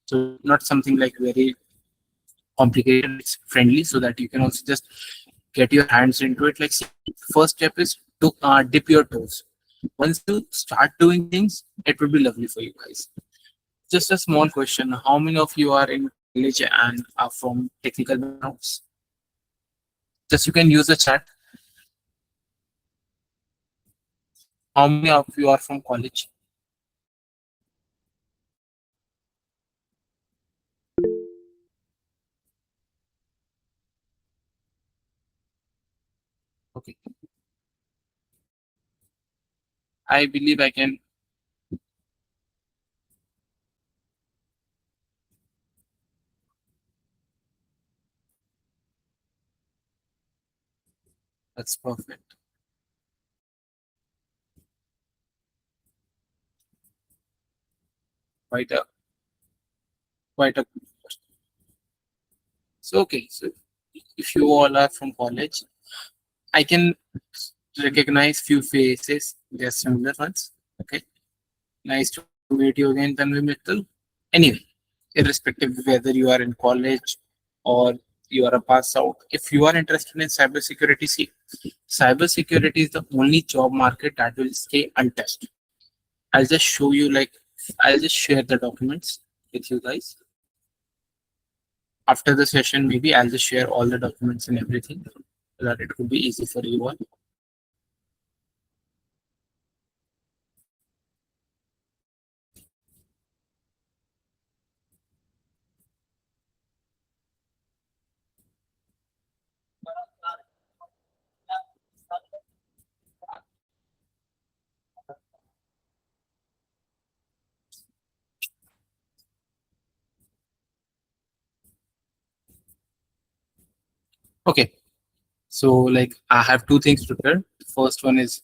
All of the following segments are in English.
So not something like very complicated. It's friendly so that you can also just get your hands into it. Like, see, first step is to dip your toes. Once you start doing things, it will be lovely for you guys. Just a small question: how many of you are in college and are from technical backgrounds? Just you can use the chat. How many of you are from college? Okay, I believe I can. That's perfect. Quite a quite a. So okay, so if you all are from college, I can recognize few faces. They're similar ones. Okay, nice to meet you again, Tanvi Mittal. Anyway, irrespective of whether you are in college or you are a pass out, if you are interested in cybersecurity, see, cybersecurity is the only job market that will stay untouched. I'll just show you, like, I'll just share the documents with you guys. After the session, maybe I'll just share all the documents and everything so that it could be easy for you all. Okay, so like I have two things prepared. The first one is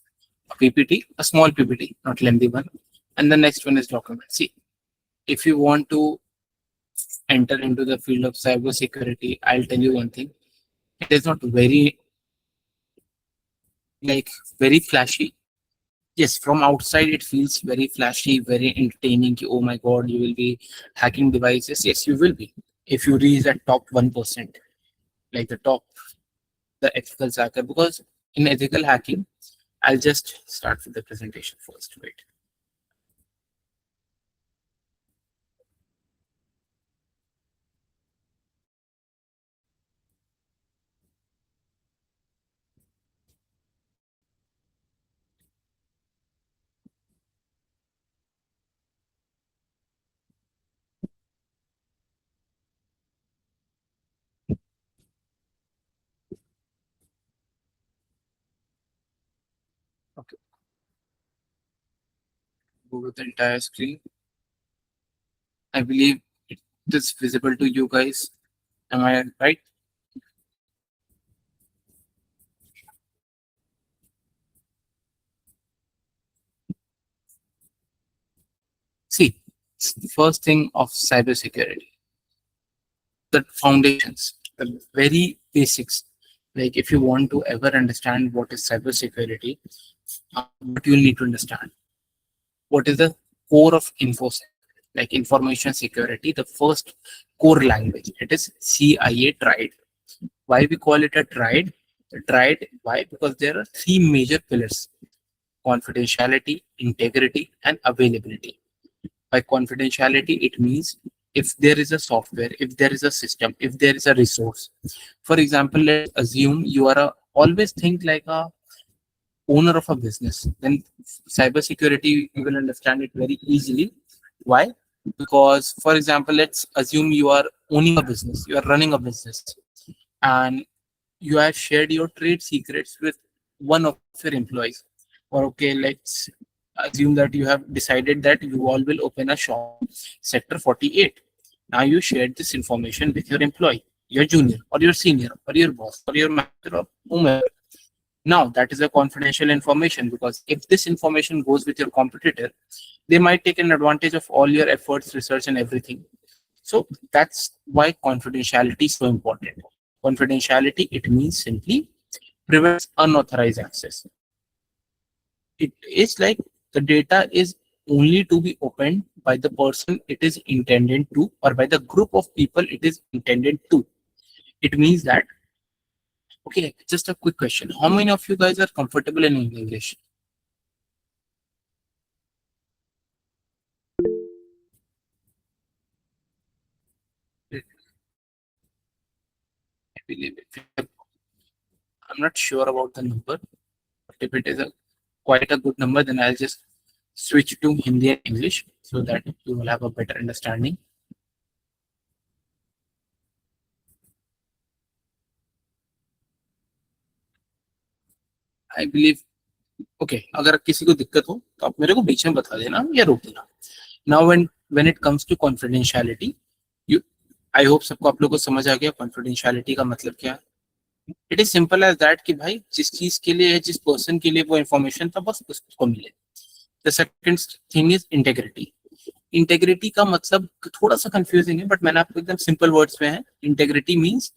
a PPT, a small PPT, not lengthy one, and the next one is document. See, if you want to enter into the field of cybersecurity, I'll tell you one thing. It is not very, like, very flashy. Yes, from outside it feels very flashy, very entertaining. Oh my god, you will be hacking devices. Yes, you will be. If you reach that top 1%, like the ethical hacker, because in ethical hacking, I'll just start with the presentation first. Wait. Okay, go with the entire screen. I believe it is visible to you guys. Am I right? See, it's the first thing of cybersecurity, the foundations, the very basics. Like, if you want to ever understand what is cybersecurity, what you'll need to understand, what is the core of infosec, like information security, the first core language. It is CIA tried. Why we call it a tried? Tried, why? Because there are three major pillars: confidentiality, integrity, and availability. By confidentiality, it means if there is a software, if there is a system, if there is a resource. For example, let's assume you are a, always think like a owner of a business. Then cybersecurity, you will understand it very easily. Why? Because, for example, let's assume you are owning a business, you are running a business, and you have shared your trade secrets with one of your employees. Or okay, let's assume that you have decided that you all will open a shop sector 48. Now you shared this information with your employee, your junior or your senior or your boss or your manager or whomever. Now that is a confidential information, because if this information goes with your competitor, they might take an advantage of all your efforts, research, and everything. So that's why confidentiality is so important. Confidentiality, it means simply prevents unauthorized access. It is like the data is only to be opened by the person it is intended to, or by the group of people it is intended to. It means that, okay, just a quick question. How many of you guys are comfortable in English? I believe it. I'm not sure about the number, but if it is quite a good number, then I'll just switch to Hindi and English so that you will have a better understanding. I believe, okay, अगर किसी को दिक्कत हो तो आप मेरे को बीच में बता देना या रोक देना. Now when it comes to confidentiality, you, I hope सबको आप लोगों को समझ आ गया confidentiality का मतलब क्या है. It is simple as that कि भाई जिस चीज के लिए, जिस पर्सन के लिए वो इन्फॉर्मेशन था, बस उसको मिले. The second thing is integrity. Integrity का मतलब थोड़ा सा कंफ्यूजिंग है, बट मैंने आपको एकदम सिंपल वर्ड्स में है. Integrity means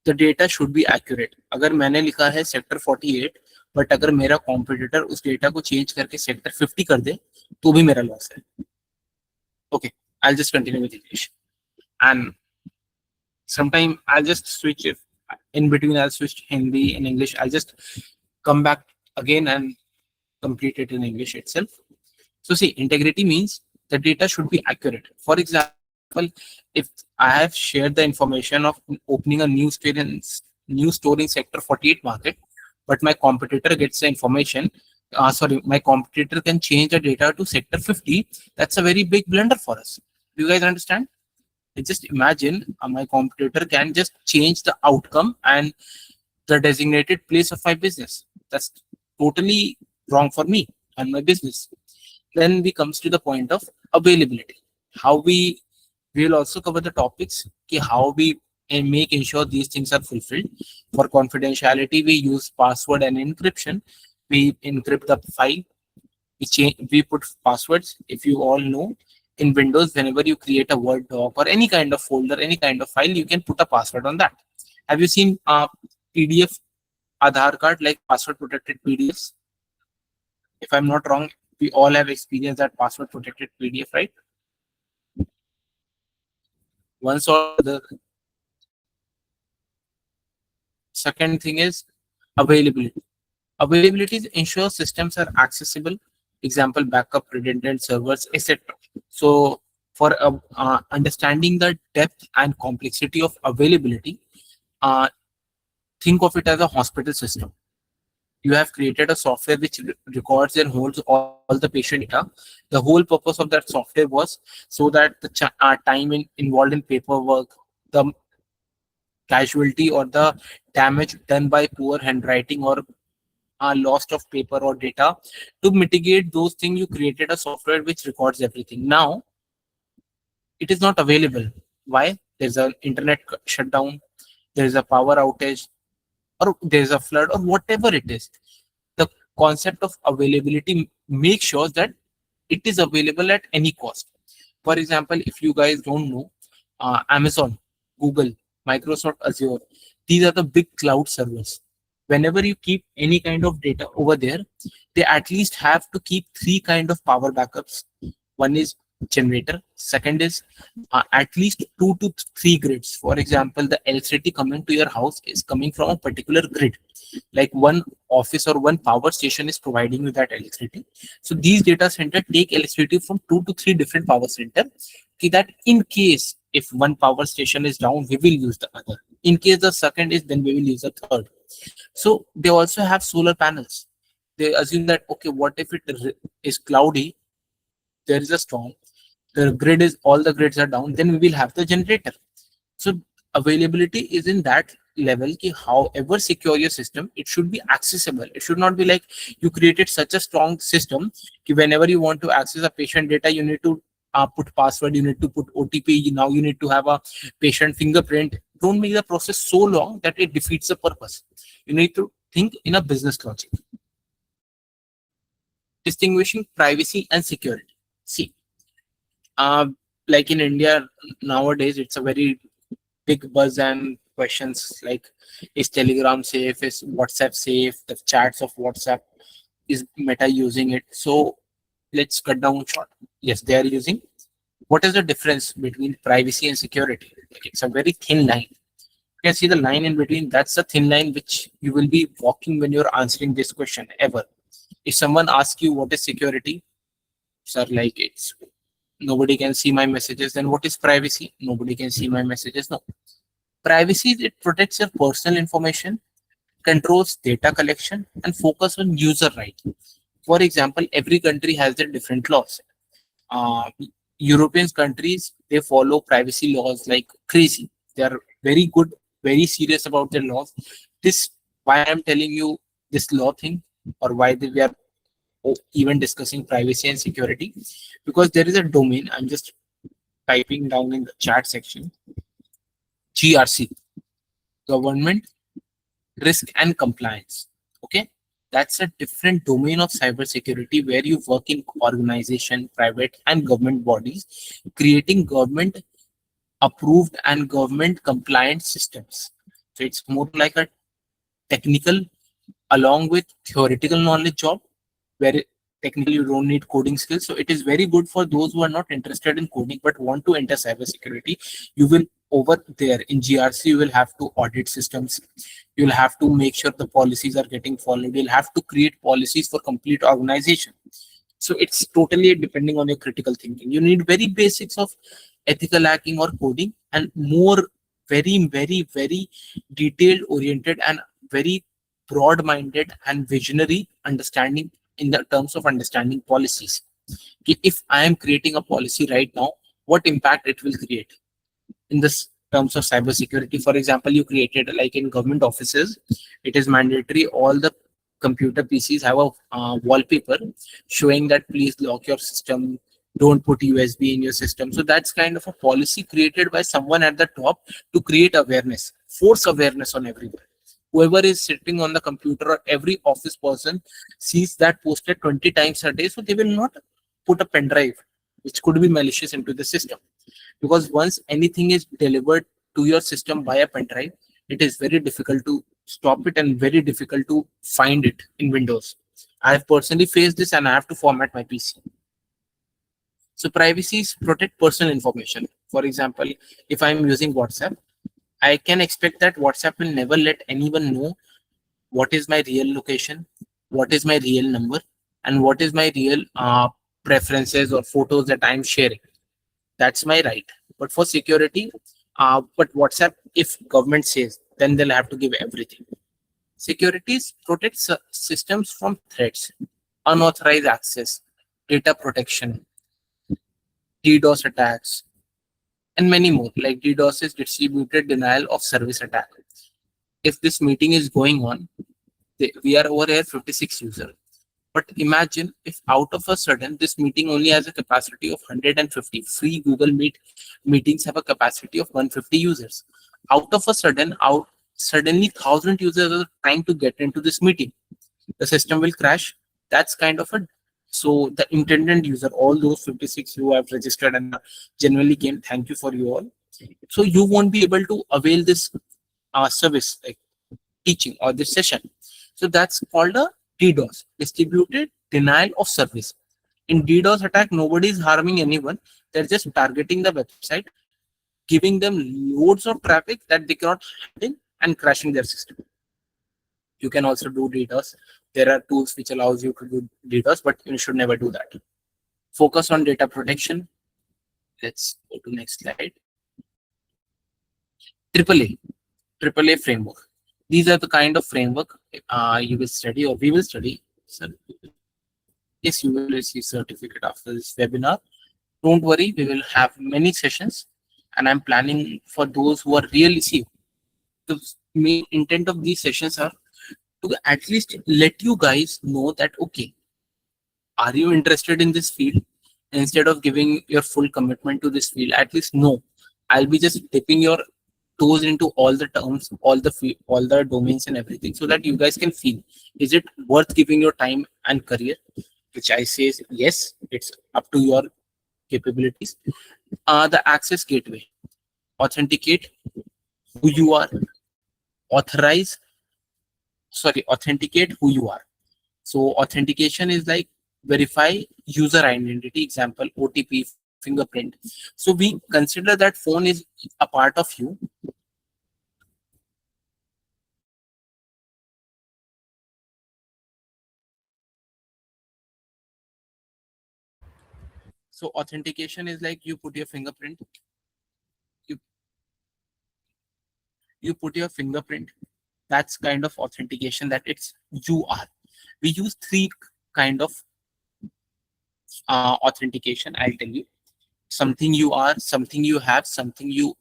the data should be accurate. अगर मैंने लिखा है सेक्टर 48, बट अगर मेरा कॉम्पिटिटर उस डेटा को चेंज करके सेक्टर 50 कर दे, तो भी मेरा लॉस है. Okay, I just continue with English and sometime I'll just switch it in between. I'll switch to Hindi and English. I'll just come back again and complete it in English itself. So see, integrity means the data should be accurate. For example, if I have shared the information of opening a new store in sector 48 market, but my competitor gets the information, my competitor can change the data to sector 50. That's a very big blunder for us. Do you guys understand? Just imagine my competitor can just change the outcome and the designated place of my business. That's totally wrong for me and my business. Then we comes to the point of availability. How we will also cover the topics, how we make ensure these things are fulfilled. For confidentiality, we use password and encryption. We encrypt the file. We put passwords. If you all know, in Windows, whenever you create a Word doc or any kind of folder, any kind of file, you can put a password on that. Have you seen PDF Aadhaar card, like password protected PDFs? If I'm not wrong, we all have experienced that password protected PDF, right? Once or the second thing is availability. Availability ensures systems are accessible. Example, backup, redundant servers, etc. So for understanding the depth and complexity of availability, think of it as a hospital system. You have created a software which records and holds all the patient data. The whole purpose of that software was so that the time involved in paperwork, the casualty or the damage done by poor handwriting or loss of paper or data, to mitigate those things, you created a software which records everything. Now it is not available. Why? There's an internet shutdown, there's a power outage, or there's a flood, or whatever it is. The concept of availability makes sure that it is available at any cost. For example, if you guys don't know, Amazon, Google, Microsoft Azure, these are the big cloud servers. Whenever you keep any kind of data over there, they at least have to keep three kind of power backups. One is generator, second is at least 2 to 3 grids. For example, the electricity coming to your house is coming from a particular grid, like one office or one power station is providing you that electricity. So these data center take electricity from 2 to 3 different power center, that in case if one power station is down, we will use the other. In case the second is, then we will use the third. So they also have solar panels. They assume that, okay, what if it is cloudy, there is a storm, the grid is, all the grids are down, then we will have the generator. So availability is in that level ki however secure your system, it should be accessible. It should not be like you created such a strong system ki whenever you want to access a patient data, you need to put password, you need to put OTP, now you need to have a patient fingerprint. Don't make the process so long that it defeats the purpose. You need to think in a business logic. Distinguishing privacy and security. See, like in India nowadays, it's a very big buzz and questions like, is Telegram safe? Is WhatsApp safe? The chats of WhatsApp, is Meta using it? So let's cut down short. Yes, they are using. What is the difference between privacy and security? Like, it's a very thin line. You can see the line in between. That's the thin line which you will be walking when you're answering this question ever. If someone asks you what is security, sir, like it's nobody can see my messages. Then what is privacy? Nobody can see my messages. No. Privacy, it protects your personal information, controls data collection, and focus on user right. For example, every country has their different laws. uh, European countries, they follow privacy laws like crazy. They are very good, very serious about their laws. This why I'm telling you this law thing, or why we are even discussing privacy and security, because there is a domain. I'm just typing down in the chat section. GRC, Government Risk and Compliance. Okay, that's a different domain of cybersecurity where you work in organization, private and government bodies, creating government approved and government compliant systems. So it's more like a technical along with theoretical knowledge job, where technically you don't need coding skills. So it is very good for those who are not interested in coding but want to enter cybersecurity. You will over there in GRC, you will have to audit systems. You'll have to make sure the policies are getting followed. You'll have to create policies for complete organization. So it's totally depending on your critical thinking. You need very basics of ethical hacking or coding, and more very detailed oriented and very broad minded and visionary understanding in the terms of understanding policies. If I am creating a policy right now, what impact it will create in this terms of cybersecurity. For example, you created, like in government offices, it is mandatory all the computer PCs have a wallpaper showing that please lock your system, don't put USB in your system. So that's kind of a policy created by someone at the top to create awareness, force awareness on everyone. Whoever is sitting on the computer or every office person sees that posted 20 times a day, so they will not put a pen drive which could be malicious into the system. Because once anything is delivered to your system via pen drive, it is very difficult to stop it and very difficult to find it in Windows. I have personally faced this and I have to format my PC. So privacy is protect personal information. For example, if I'm using WhatsApp, I can expect that WhatsApp will never let anyone know what is my real location, what is my real number, and what is my real preferences or photos that I'm sharing. That's my right. But for security, but WhatsApp, if government says, then they'll have to give everything. Securities protects systems from threats, unauthorized access, data protection, DDoS attacks, and many more. Like DDoS is distributed denial of service attack. If this meeting is going on, we are over here 56 users. But imagine if out of a sudden this meeting only has a capacity of 150. Free Google Meet meetings have a capacity of 150 users. Out of a sudden, suddenly 1,000 users are trying to get into this meeting. The system will crash. That's kind of a so the intended user, all those 56 who have registered and genuinely came, thank you for you all. So you won't be able to avail this service like teaching or this session. So that's called a DDoS, distributed denial of service. In DDoS attack, nobody is harming anyone. They're just targeting the website, giving them loads of traffic that they cannot handle and crashing their system. You can also do DDoS. There are tools which allows you to do DDoS, but you should never do that. Focus on data protection. Let's go to next slide. AAA framework. These are the kind of framework you will study or we will study. So, yes, you will receive certificate after this webinar. Don't worry, we will have many sessions, and I'm planning for those who are really see. The main intent of these sessions are to at least let you guys know that, okay, are you interested in this field? Instead of giving your full commitment to this field, at least no, I'll be just dipping your toes into all the terms, all the domains and everything, so that you guys can feel, is it worth giving your time and career? Which I say is yes, it's up to your capabilities. The access gateway, authenticate who you are, authenticate who you are. So authentication is like verify user identity, example OTP, fingerprint. So we consider that phone is a part of you. So authentication is like you put your fingerprint, you you put your fingerprint. That's kind of authentication that it's you are. We use three kind of authentication. I'll tell you. Something you are, something you have, something you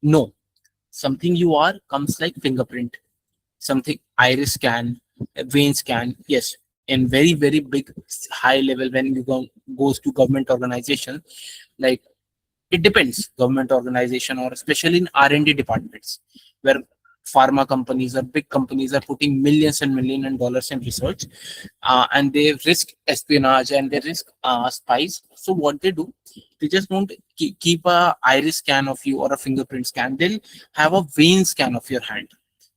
know. Something you are comes like fingerprint, something iris scan, vein scan. Yes, in very big high level when you goes to government organization, like it depends government organization or especially in R&D departments where pharma companies or big companies are putting millions and millions and dollars in research, and they risk espionage and they risk spies. So what they do, they just don't keep a iris scan of you or a fingerprint scan. They'll have a vein scan of your hand.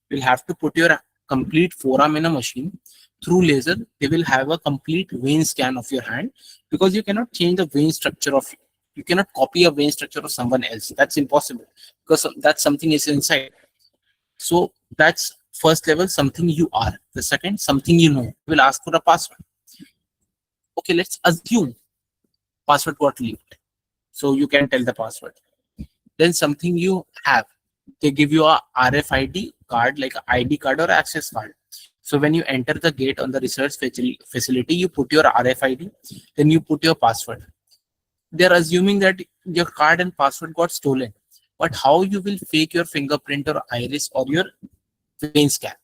You'll have to put your complete forearm in a machine through laser. They will have a complete vein scan of your hand because you cannot change the vein structure of, you cannot copy a vein structure of someone else. That's impossible because that's something is inside. So that's first level, something you are. The second, something you know. Will ask for a password. Okay, let's assume password got leaked. So you can tell the password. Then something you have. They give you a RFID card, like an ID card or access card. So when you enter the gate on the research facility, you put your RFID, then you put your password. They're assuming that your card and password got stolen. But how you will fake your fingerprint or iris or your vein scan?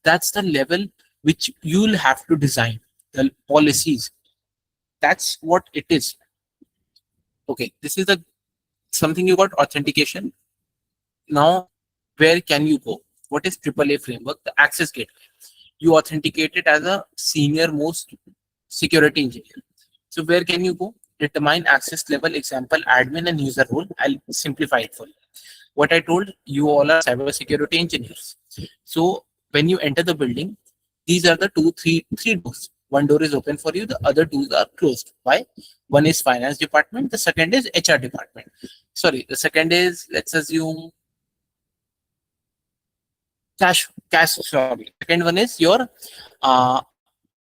That's the level which you'll have to design the policies. That's what it is. Okay, this is the something you got authentication. Now, where can you go? What is AAA framework? The access gateway. You authenticate it as a senior most security engineer. So where can you go? Determine access level, example, admin and user role. I'll simplify it for you. What I told you, all are cybersecurity engineers. So when you enter the building, these are the three doors. One door is open for you, the other two are closed. Why? One is finance department, the second is HR department. Sorry, the second is, let's assume, cash. Sorry, second one is your uh,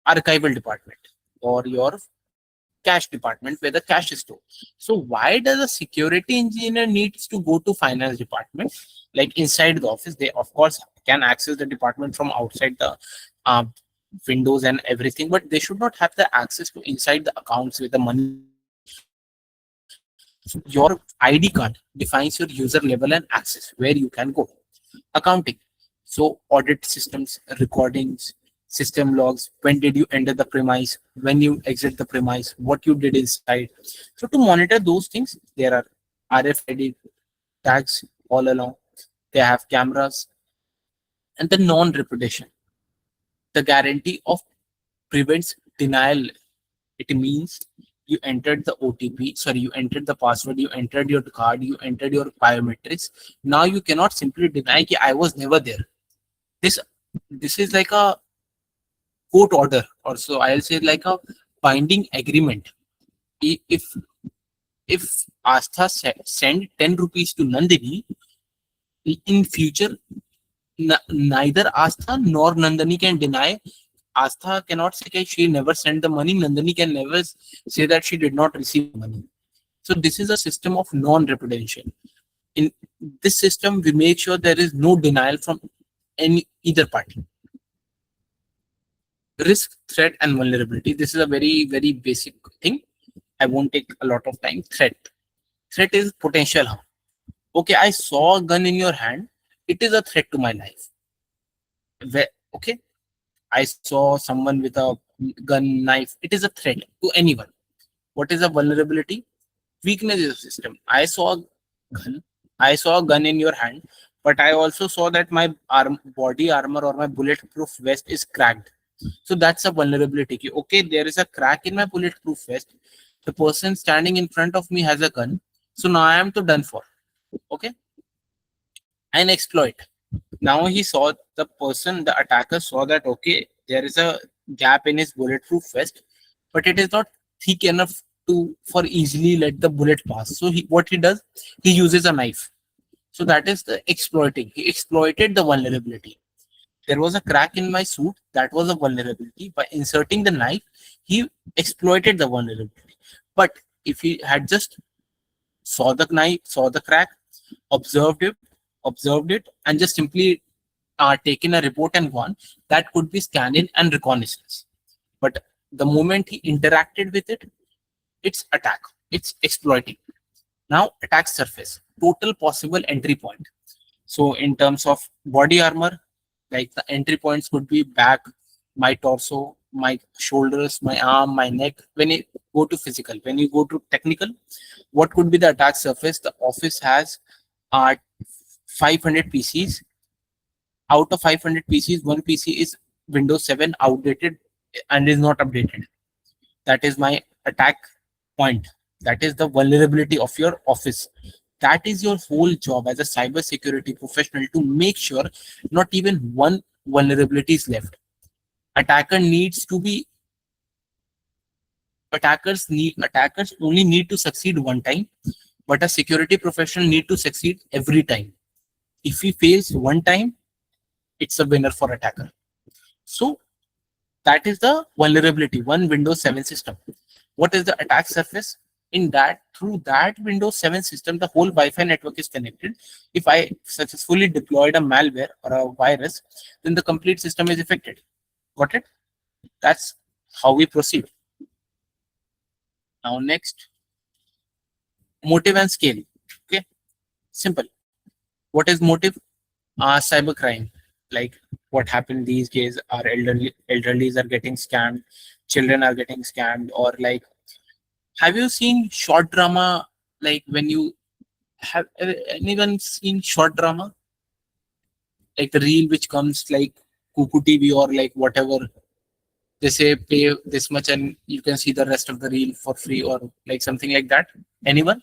archival department or your cash department where the cash is stored. So why does a security engineer needs to go to finance department? Like inside the office, they of course can access the department from outside the uh, windows and everything, but they should not have the access to inside the accounts with the money. Your ID card defines your user level and access where you can go. Accounting. So audit systems, recordings, system logs, when did you enter the premise, when you exit the premise, what you did inside. So to monitor those things, there are RFID tags all along. They have cameras and the non-reputation. The guarantee of prevents denial. It means you entered the OTP, sorry, you entered the password, you entered your card, you entered your biometrics. Now you cannot simply deny that I was never there. This this is like a court order, or so I'll say like a binding agreement. If Astha send 10 rupees to Nandini, in future neither Astha nor Nandini can deny. Astha cannot say that she never sent the money. Nandini can never say that she did not receive money. So this is a system of non-repudiation. In this system, we make sure there is no denial from either party. Risk, threat, and vulnerability. This is a very basic thing. I won't take a lot of time. Threat is potential harm. Okay, I saw a gun in your hand. It is a threat to my life. Okay, I saw someone with a gun, knife. It is a threat to anyone. What is a vulnerability? Weakness is a system. I saw a gun in your hand, but I also saw that my body armor or my bulletproof vest is cracked. So that's a vulnerability. Okay, there is a crack in my bulletproof vest. The person standing in front of me has a gun. So now I am to done for. Okay, and exploit. Now he saw the attacker saw that okay, there is a gap in his bulletproof vest, but it is not thick enough to for easily let the bullet pass. So what he does, he uses a knife. So that is the exploiting. He exploited the vulnerability. There was a crack in my suit, that was a vulnerability. By inserting the knife, he exploited the vulnerability. But if he had just saw the knife, saw the crack, observed it, and just simply taken a report and gone, that could be scanning and reconnaissance. But the moment he interacted with it, it's attack, it's exploiting. Now, attack surface, total possible entry point. So in terms of body armor, like the entry points could be back, my torso, my shoulders, my arm, my neck. When you go to physical, when you go to technical, what could be the attack surface? The office has 500 PCs. Out of 500 PCs, one PC is Windows 7 outdated and is not updated. That is my attack point. That is the vulnerability of your office. That is your whole job as a cybersecurity professional, to make sure not even one vulnerability is left. Attackers only need to succeed one time, but a security professional need to succeed every time. If he fails one time, it's a winner for attacker. So that is the vulnerability, one Windows 7 system. What is the attack surface? Through that Windows 7 system, the whole Wi-Fi network is connected. If I successfully deployed a malware or a virus, then the complete system is affected. Got it? That's how we proceed. Now next, motive and scale. Okay, simple. What is motive? Cybercrime. Like what happened these days, our elderlies are getting scammed, children are getting scammed, or like, have you seen short drama? Like when you have anyone seen short drama? Like the reel which comes like Kuku TV or like whatever. They say pay this much and you can see the rest of the reel for free, or like something like that. Anyone?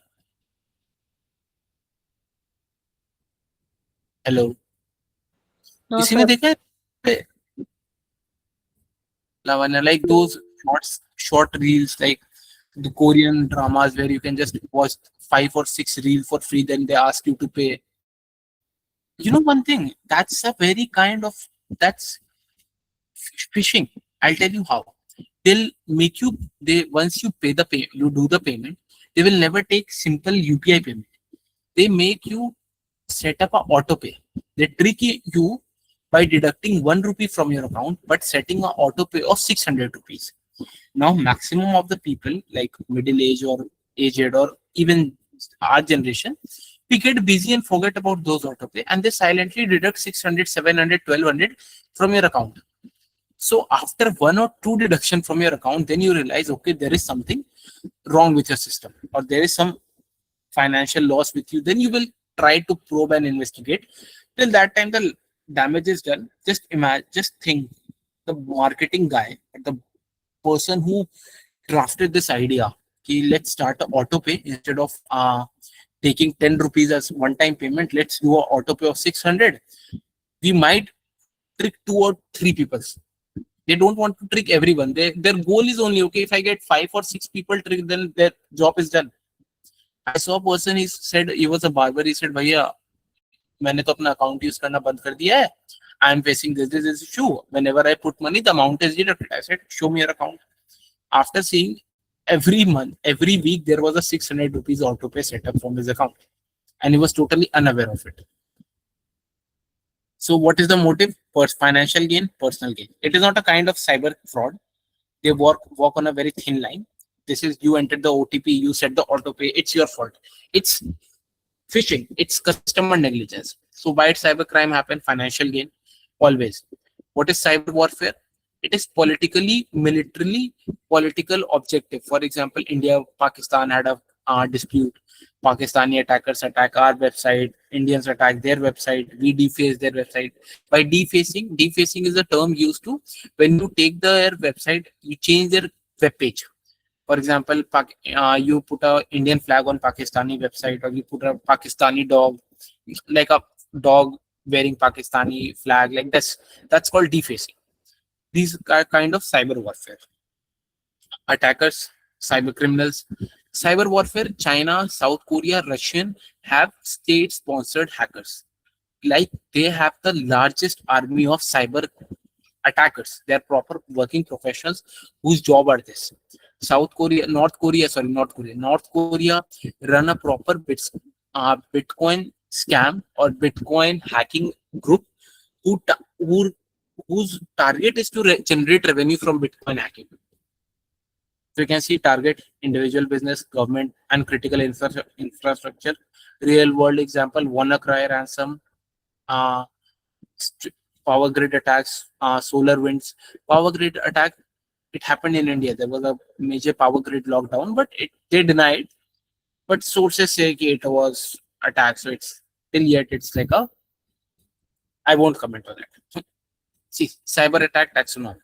Hello. No, किसी ने sir. देखा है? Lavanya, like those short reels, like the Korean dramas where you can just watch 5 or 6 reels for free, then they ask you to pay. You know one thing, that's a very kind of, that's phishing. I'll tell you how. They'll make you, they once you you do the payment, they will never take simple UPI payment. They make you set up a auto pay. They trick you by deducting 1 rupee from your account, but setting an auto pay of 600 rupees. Now, maximum of the people, like middle age or aged or even our generation, we get busy and forget about those auto pay, and they silently deduct 600, 700, 1200 from your account. So after 1 or 2 deduction from your account, then you realize, okay, there is something wrong with your system, or there is some financial loss with you. Then you will try to probe and investigate. Till that time the damage is done. Just imagine, just think, the marketing guy, the person who drafted this idea, let's start an auto pay instead of taking 10 rupees as one time payment, let's do an auto pay of 600. We might trick 2 or 3 people. They don't want to trick everyone. Their goal is only, okay, if I get 5 or 6 people tricked, then their job is done. I saw a person, he said, he was a barber, he said, भैया मैंने तो अपना account use करना बंद कर दिया है. I am facing this issue. Whenever I put money, the amount is deducted. I said, show me your account. After seeing every month, every week, there was a 600 rupees auto pay set up from his account, and he was totally unaware of it. So what is the motive? Financial gain, personal gain. It is not a kind of cyber fraud. They walk on a very thin line. This is, you entered the OTP, you set the auto pay, it's your fault. It's phishing, it's customer negligence. So why did cybercrime happen? Financial gain, always. What is cyber warfare? It is politically, militarily, political objective. For example, India, Pakistan had a dispute. Pakistani attackers attack our website, Indians attack their website, we deface their website. By defacing is a term used to, when you take their website, you change their web page. For example, you put a Indian flag on Pakistani website, or you put a Pakistani dog, like a dog wearing Pakistani flag, like this. That's called defacing. These are kind of cyber warfare. Attackers cyber criminals. Cyber warfare, China, South Korea, Russian have state-sponsored hackers. Like they have the largest army of cyber attackers. They are proper working professionals whose job are this. North Korea run a proper Bitcoin scam or Bitcoin hacking group who whose target is to generate revenue from Bitcoin hacking. So you can see target individual business, government, and critical infrastructure. Real world example: WannaCry ransom, uh, st- power grid attacks, solar winds. Power grid attack. It happened in India. There was a major power grid lockdown, but they denied. But sources say कि it was attack. So it's till yet it's like a. I won't comment on it. See, cyber attack taxonomy.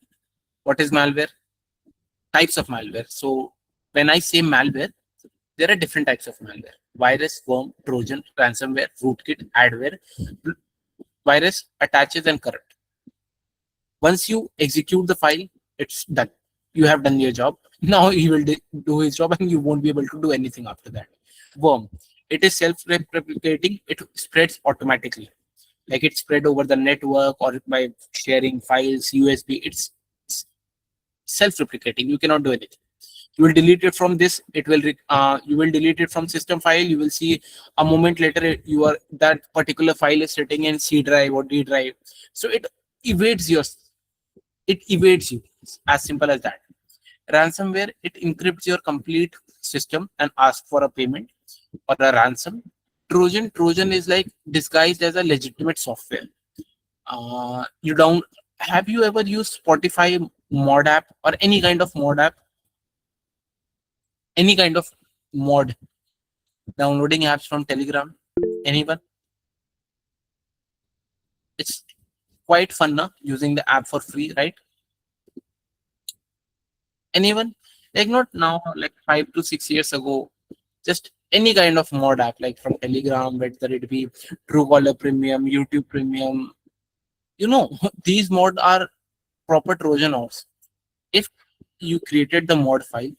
What is malware? Types of malware. So when I say malware, there are different types of malware: virus, worm, trojan, ransomware, rootkit, adware. Virus attaches and corrupt. Once you execute the file, it's done. You have done your job. Now he will do his job and you won't be able to do anything after that. Worm, it is self-replicating. It spreads automatically. Like it spread over the network or by sharing files, USB. It's self-replicating. You cannot do anything. You will delete it from this. You will delete it from system file. You will see a moment later that particular file is sitting in C drive or D drive. So evades your it evades you. It's as simple as that. Ransomware, it encrypts your complete system and asks for a payment or a ransom. Trojan is like disguised as a legitimate software. You don't Have you ever used Spotify mod app or any kind of mod app? Any kind of mod, downloading apps from Telegram? Anyone? It's quite fun now using the app for free, right? Anyone? Like not now, like 5 to 6 years ago, just any kind of mod app, like from Telegram, whether it be Truecaller Premium, YouTube Premium. These mods are proper Trojan horse. If you created the mod file,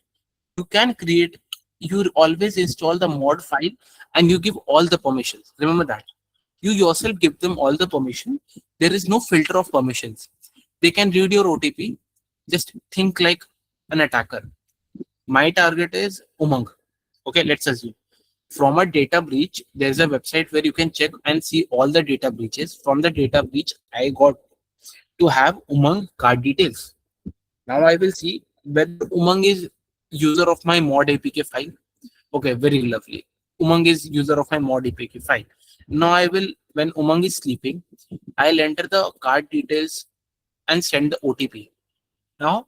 you always install the mod file and you give all the permissions. Remember that. You yourself give them all the permission. There is no filter of permissions. They can read your OTP. Just think like an attacker. My target is Umang. Okay, let's assume. From a data breach, there's a website where you can check and see all the data breaches. From the data breach, I got to have Umang card details. Now I will see whether Umang is user of my mod APK file. Okay, very lovely. Umang is user of my mod APK file. Now when Umang is sleeping, I'll enter the card details and send the OTP. Now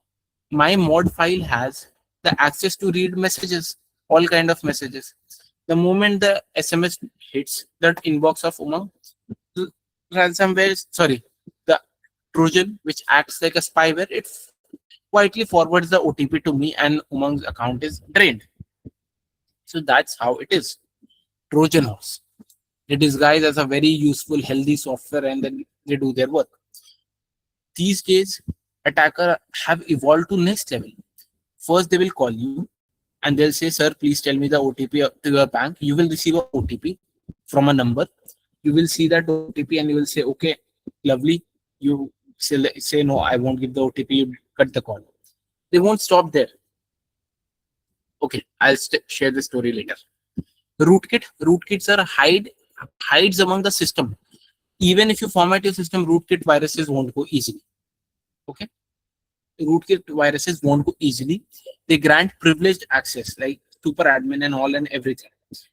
my mod file has the access to read messages, all kind of messages. The moment the SMS hits the inbox of Umang, the the Trojan, which acts like a spyware, it quietly forwards the OTP to me and Umang's account is drained. So that's how it is. Trojan horse. They disguise as a very useful, healthy software and then they do their work. These days, attackers have evolved to next level. First, they will call you and they'll say, sir, please tell me the OTP to your bank. You will receive a OTP from a number. You will see that OTP and you will say, okay, lovely. You say no, I won't give the OTP. You cut the call. They won't stop there. Okay, I'll share the story later. Rootkits are hides among the system. Even if you format your system, rootkit viruses won't go easily. Okay, rootkit viruses won't go easily. They grant privileged access like super admin and all and everything.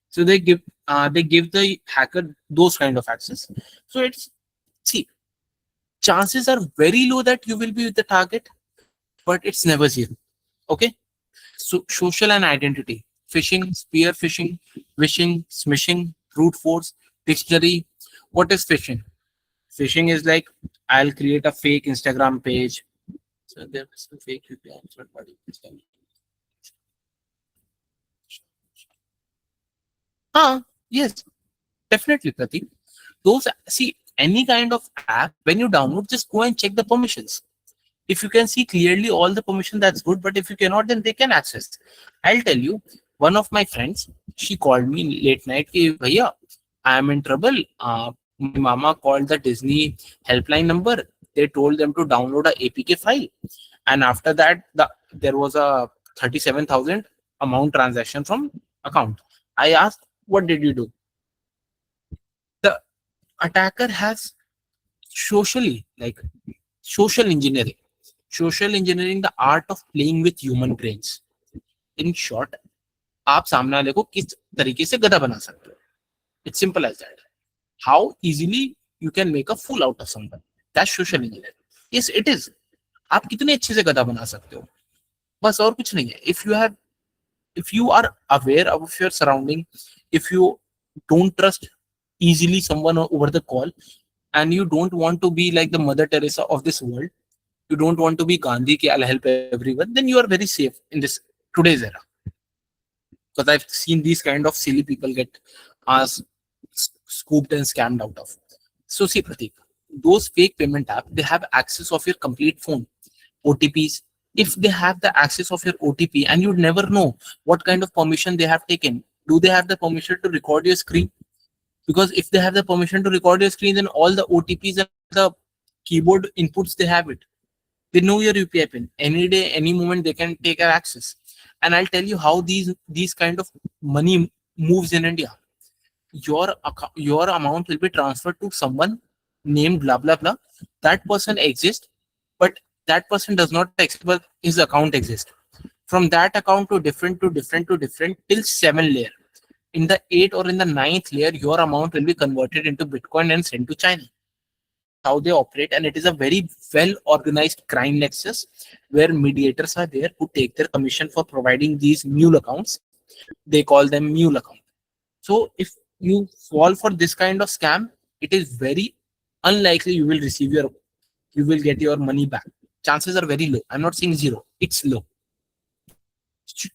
So they give the hacker those kind of access. So chances are very low that you will be the target, but it's never zero. Okay. So social and identity, phishing, spear phishing, wishing, smishing, brute force, dictionary. What is phishing? Phishing is like I'll create a fake Instagram page. So there is a fake UPI third party. Yes, definitely, Pratik. Those, see, any kind of app when you download, just go and check the permissions. If you can see clearly all the permission, that's good. But if you cannot, then they can access. I'll tell you, one of my friends, she called me late night, "Ki, Bhaiya, I am in trouble. My mama called the Disney helpline number. They told them to download a APK file. And after that, there was a 37,000 amount transaction from account." I asked, "What did you do?" The attacker has socially, like social engineering, the art of playing with human brains. In short, आप सामने वाले को किस तरीके से गधा बना सकते हो. It's simple as that. How easily you can make a fool out of someone. That's social engineering. Yes, it is. आप कितने अच्छे से गधा बना सकते हो, बस और कुछ नहीं है. If you are aware of your surrounding, if you don't trust easily someone over the call, and you don't want to be like the Mother Teresa of this world, you don't want to be Gandhi ki I'll help everyone, then you are very safe in this today's era. Because I've seen these kind of silly people get scooped and scammed out of. So see, Pratik, those fake payment apps, they have access of your complete phone, OTPs. If they have the access of your OTP, and you'd never know what kind of permission they have taken. Do they have the permission to record your screen? Because if they have the permission to record your screen, then all the OTPs and the keyboard inputs, they have it. They know your UPI pin. Any day, any moment, they can take access. And I'll tell you how these kind of money moves in India. Your amount will be transferred to someone named blah blah blah. That person exists, but that person does not exist, but his account exists. From that account to different till 7 layer. In the 8 or in the 9th layer, your amount will be converted into Bitcoin and sent to China. How they operate, and it is a very well organized crime nexus where mediators are there who take their commission for providing these mule accounts. They call them mule account. So if you fall for this kind of scam, it is very unlikely you will get your money back. Chances are very low. I'm not saying zero, it's low.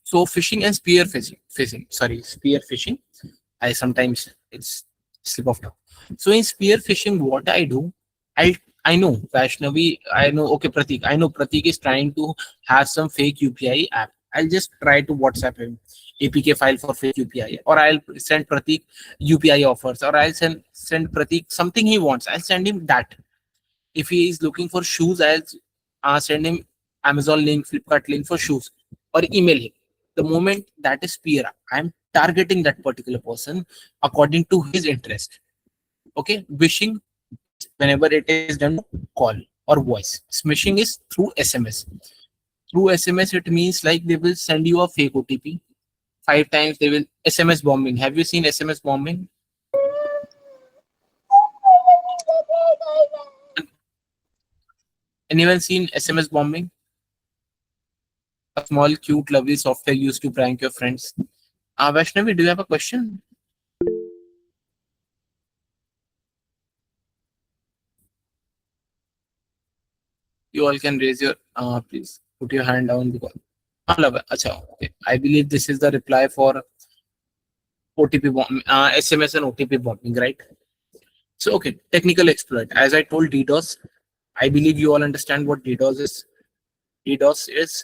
So phishing and spear phishing. I sometimes it's slip of tongue. So in spear phishing, what I do, I know Vaishnavi, I know, okay, Pratik, I know Pratik is trying to have some fake UPI app. I'll just try to WhatsApp him APK file for fake UPI, or I'll send Pratik UPI offers, or I'll send Pratik something he wants. I'll send him that. If he is looking for shoes, I'll send him Amazon link, Flipkart link for shoes, or email him. The moment that is spear, I'm targeting that particular person according to his interest. Okay, wishing, whenever it is done, call or voice. Smishing is through SMS. Through SMS, it means like they will send you a fake OTP 5 times. They will SMS bombing. Have you seen SMS bombing? Anyone seen SMS bombing? A small, cute, lovely software used to prank your friends. Vaishnavi, do you have a question? You all can raise your, please put your hand down because. Okay. I believe this is the reply for OTP bomb, SMS and OTP bombing, right? So, okay, technical exploit. As I told, DDoS. I believe you all understand what DDoS is. DDoS is.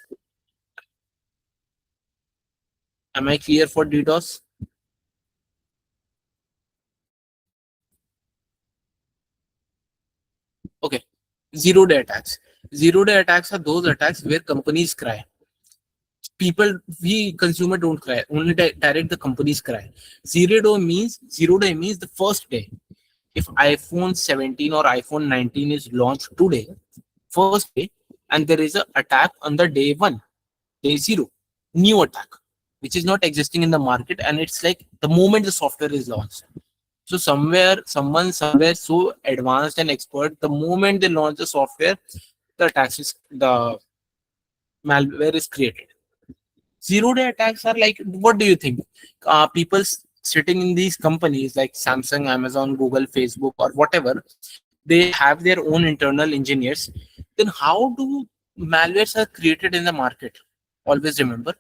Am I clear for DDoS? Okay. Zero-day attacks. Zero-day attacks are those attacks where companies cry. We consumer don't cry. Only direct the companies cry. Zero-day means the first day. If iPhone 17 or iPhone 19 is launched today, first day, and there is an attack on the day 1, day 0, new attack, which is not existing in the market, and it's like the moment the software is launched. So someone somewhere so advanced and expert, the moment they launch the software, the malware is created. Zero-day attacks are like, what do you think? People sitting in these companies like Samsung, Amazon, Google, Facebook, or whatever, they have their own internal engineers. Then how do malwares are created in the market? Always remember,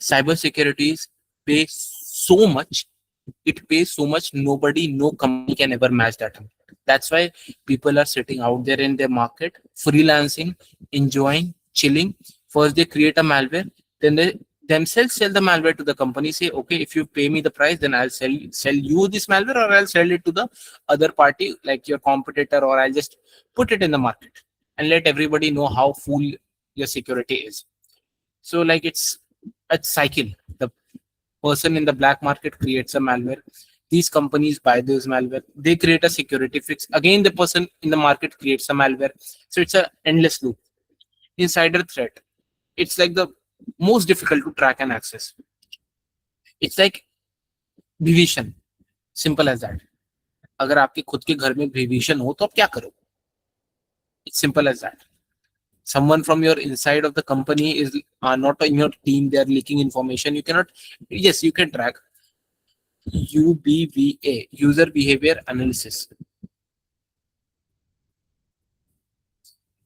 cybersecurity pays so much. It pays so much. No company can ever match that. That's why people are sitting out there in their market, freelancing, enjoying, chilling. First, they create a malware, then they themselves sell the malware to the company. Say, okay, if you pay me the price, then I'll sell you this malware, or I'll sell it to the other party, like your competitor, or I'll just put it in the market and let everybody know how full your security is. So, like, it's a cycle. The person in the black market creates a malware. These companies buy this malware. They create a security fix. Again, the person in the market creates a malware. So it's a endless loop. Insider threat. It's like the most difficult to track and access. It's like Vibhishan. Simple as that. अगर आपके खुद के घर में विभीषण हो तो आप क्या करो? It's simple as that. Someone from your inside of the company is not in your team. They are leaking information. You cannot. Yes, you can track. UBVA, user behavior analysis.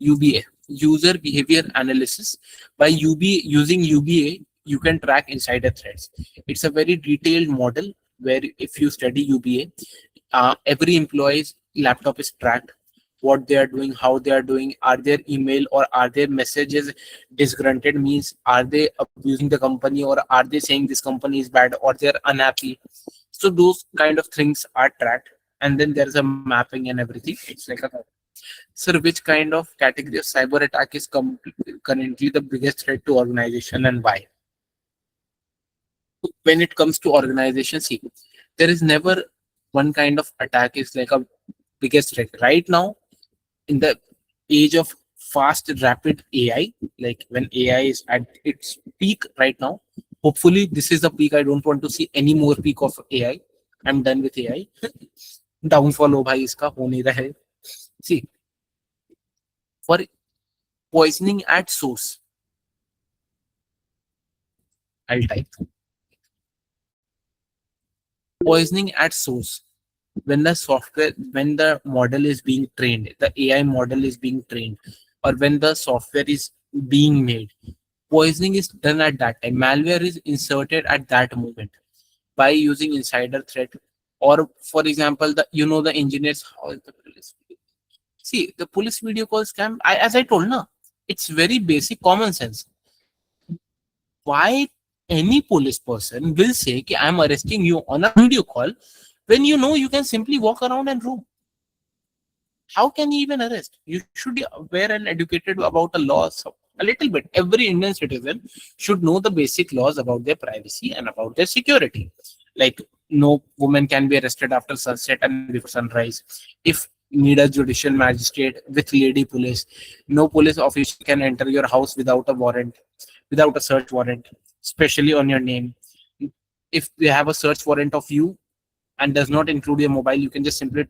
UBA, user behavior analysis. By using UBA, you can track insider threats. It's a very detailed model where if you study UBA, every employee's laptop is tracked, what they are doing, how they are doing, are their email or are their messages disgruntled, means are they abusing the company, or are they saying this company is bad, or they're unhappy. So those kind of things are tracked, and then there's a mapping and everything. It's like a, sir, which kind of category of cyber attack is currently the biggest threat to organization and why? When it comes to organization, see, there is never one kind of attack is like a biggest threat. Right now, in the age of fast, rapid AI, like when AI is at its peak right now, hopefully this is the peak. I don't want to see any more peak of AI. I'm done with AI. Downfall हो भाई इसका हो नहीं रहा है. See, for poisoning at source, I'll type poisoning at source. When the model is being trained, the AI model is being trained, or when the software is being made, poisoning is done at that time. Malware is inserted at that moment by using insider threat. Or for example, the engineers, how is the police? See, the police video call scam, as I told, na, it's very basic common sense. Why any police person will say कि I'm arresting you on a video call when you can simply walk around and roam? How can you even arrest? You should be aware and educated about the laws a little bit. Every Indian citizen should know the basic laws about their privacy and about their security. Like, no woman can be arrested after sunset and before sunrise. If need a judicial magistrate with lady police, no police officer can enter your house without a warrant, without a search warrant, especially on your name. If they have a search warrant of you and does not include your mobile, you can just simply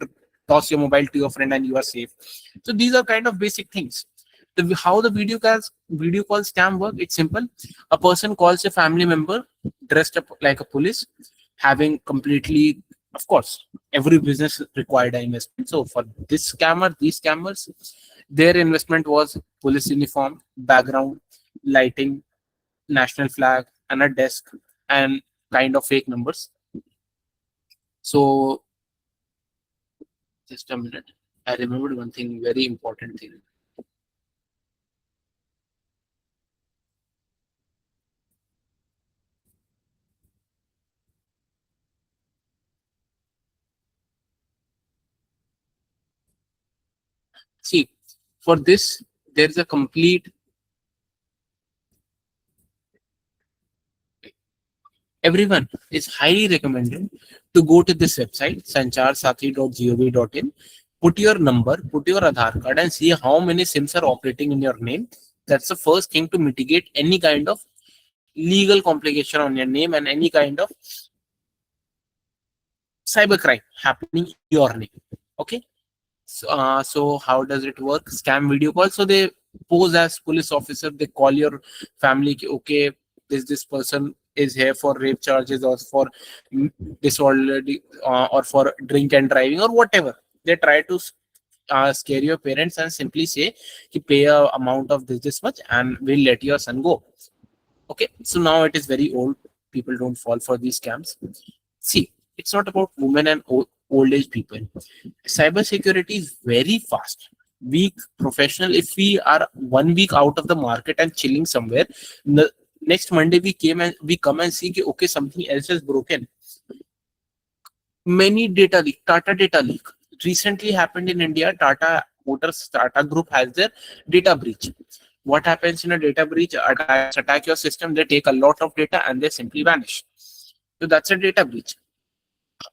toss your mobile to your friend and you are safe. So these are kind of basic things. How the video call scam work? It's simple. A person calls a family member dressed up like a police, having completely, of course, every business required an investment. So for these scammers, their investment was police uniform, background, lighting, national flag, and a desk, and kind of fake numbers. So just a minute. I remembered one thing, very important thing. See, for this, there's a complete. Everyone is highly recommended to go to this website, sancharsathi.gov.in. Put your number, put your Aadhaar card, and see how many SIMs are operating in your name. That's the first thing to mitigate any kind of legal complication on your name and any kind of cybercrime happening in your name. Okay. So how does it work? Scam video call. So they pose as police officer. They call your family. Okay, this person is here for rape charges or for disorderly or for drink and driving or whatever. They try to scare your parents and simply say, pay a amount of this much and we'll let your son go. Okay, so now it is very old. People don't fall for these scams. See, it's not about women and old age people. Cybersecurity is very fast. weak professional. If we are 1 week out of the market and chilling somewhere, the next Monday we come and see कि, okay, something else is broken. Many data leak, Tata data leak recently happened in India. Tata Motors, Tata Group has their data breach. What happens in a data breach? Attackers attack your system, they take a lot of data and they simply vanish. So that's a data breach.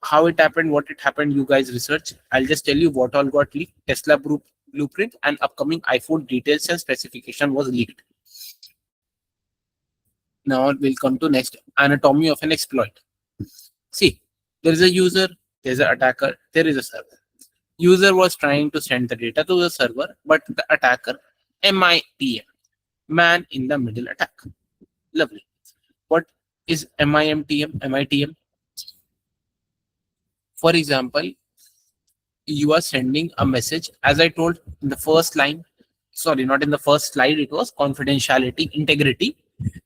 How it happened, what it happened, you guys research. I'll just tell you what all got leaked. Tesla group blueprint and upcoming iPhone details and specification was leaked. Now we'll come to next, anatomy of an exploit. See, there is a user, there's an attacker, there is a server. User was trying to send the data to the server, but the attacker, MITM, man in the middle attack. Lovely. What is MITM? For example, you are sending a message, as I told in the first line, sorry, not in the first slide, it was confidentiality, integrity.